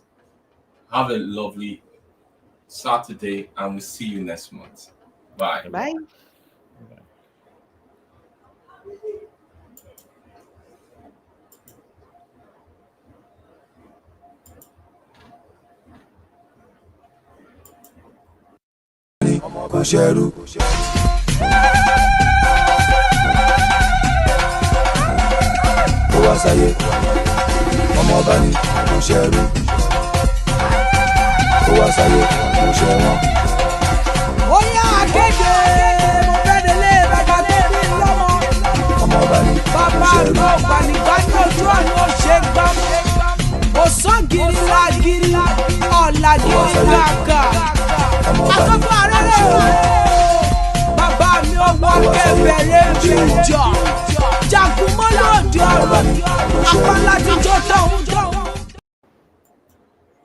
Have a lovely Saturday, and we'll see you next month. Bye. Bye. Kò ṣẹrú. Kò wá sáyé. Ọmọ ọba ni kò ṣẹrú. Kò wá sáyé kò ṣẹ̀wọ̀n. Ó yá akéde mo fẹ́ délé bàbá tó bí lọ́mọ. Ọmọ ọba ni kò ṣẹrú. Bàbá ló gbanigbá ní ojú ọ̀nà ó ṣe gbámú. Kò sán gírí lágírí, ọ̀la gírí làgà. Akọ́kọ́ arẹ́rẹ́ rẹ̀. Bàbá mi ò wọ kẹbẹ̀rẹ̀ mi jọ. Jagun mọ́ lòdì ọ̀rọ̀. Apá láti jó tọ̀hún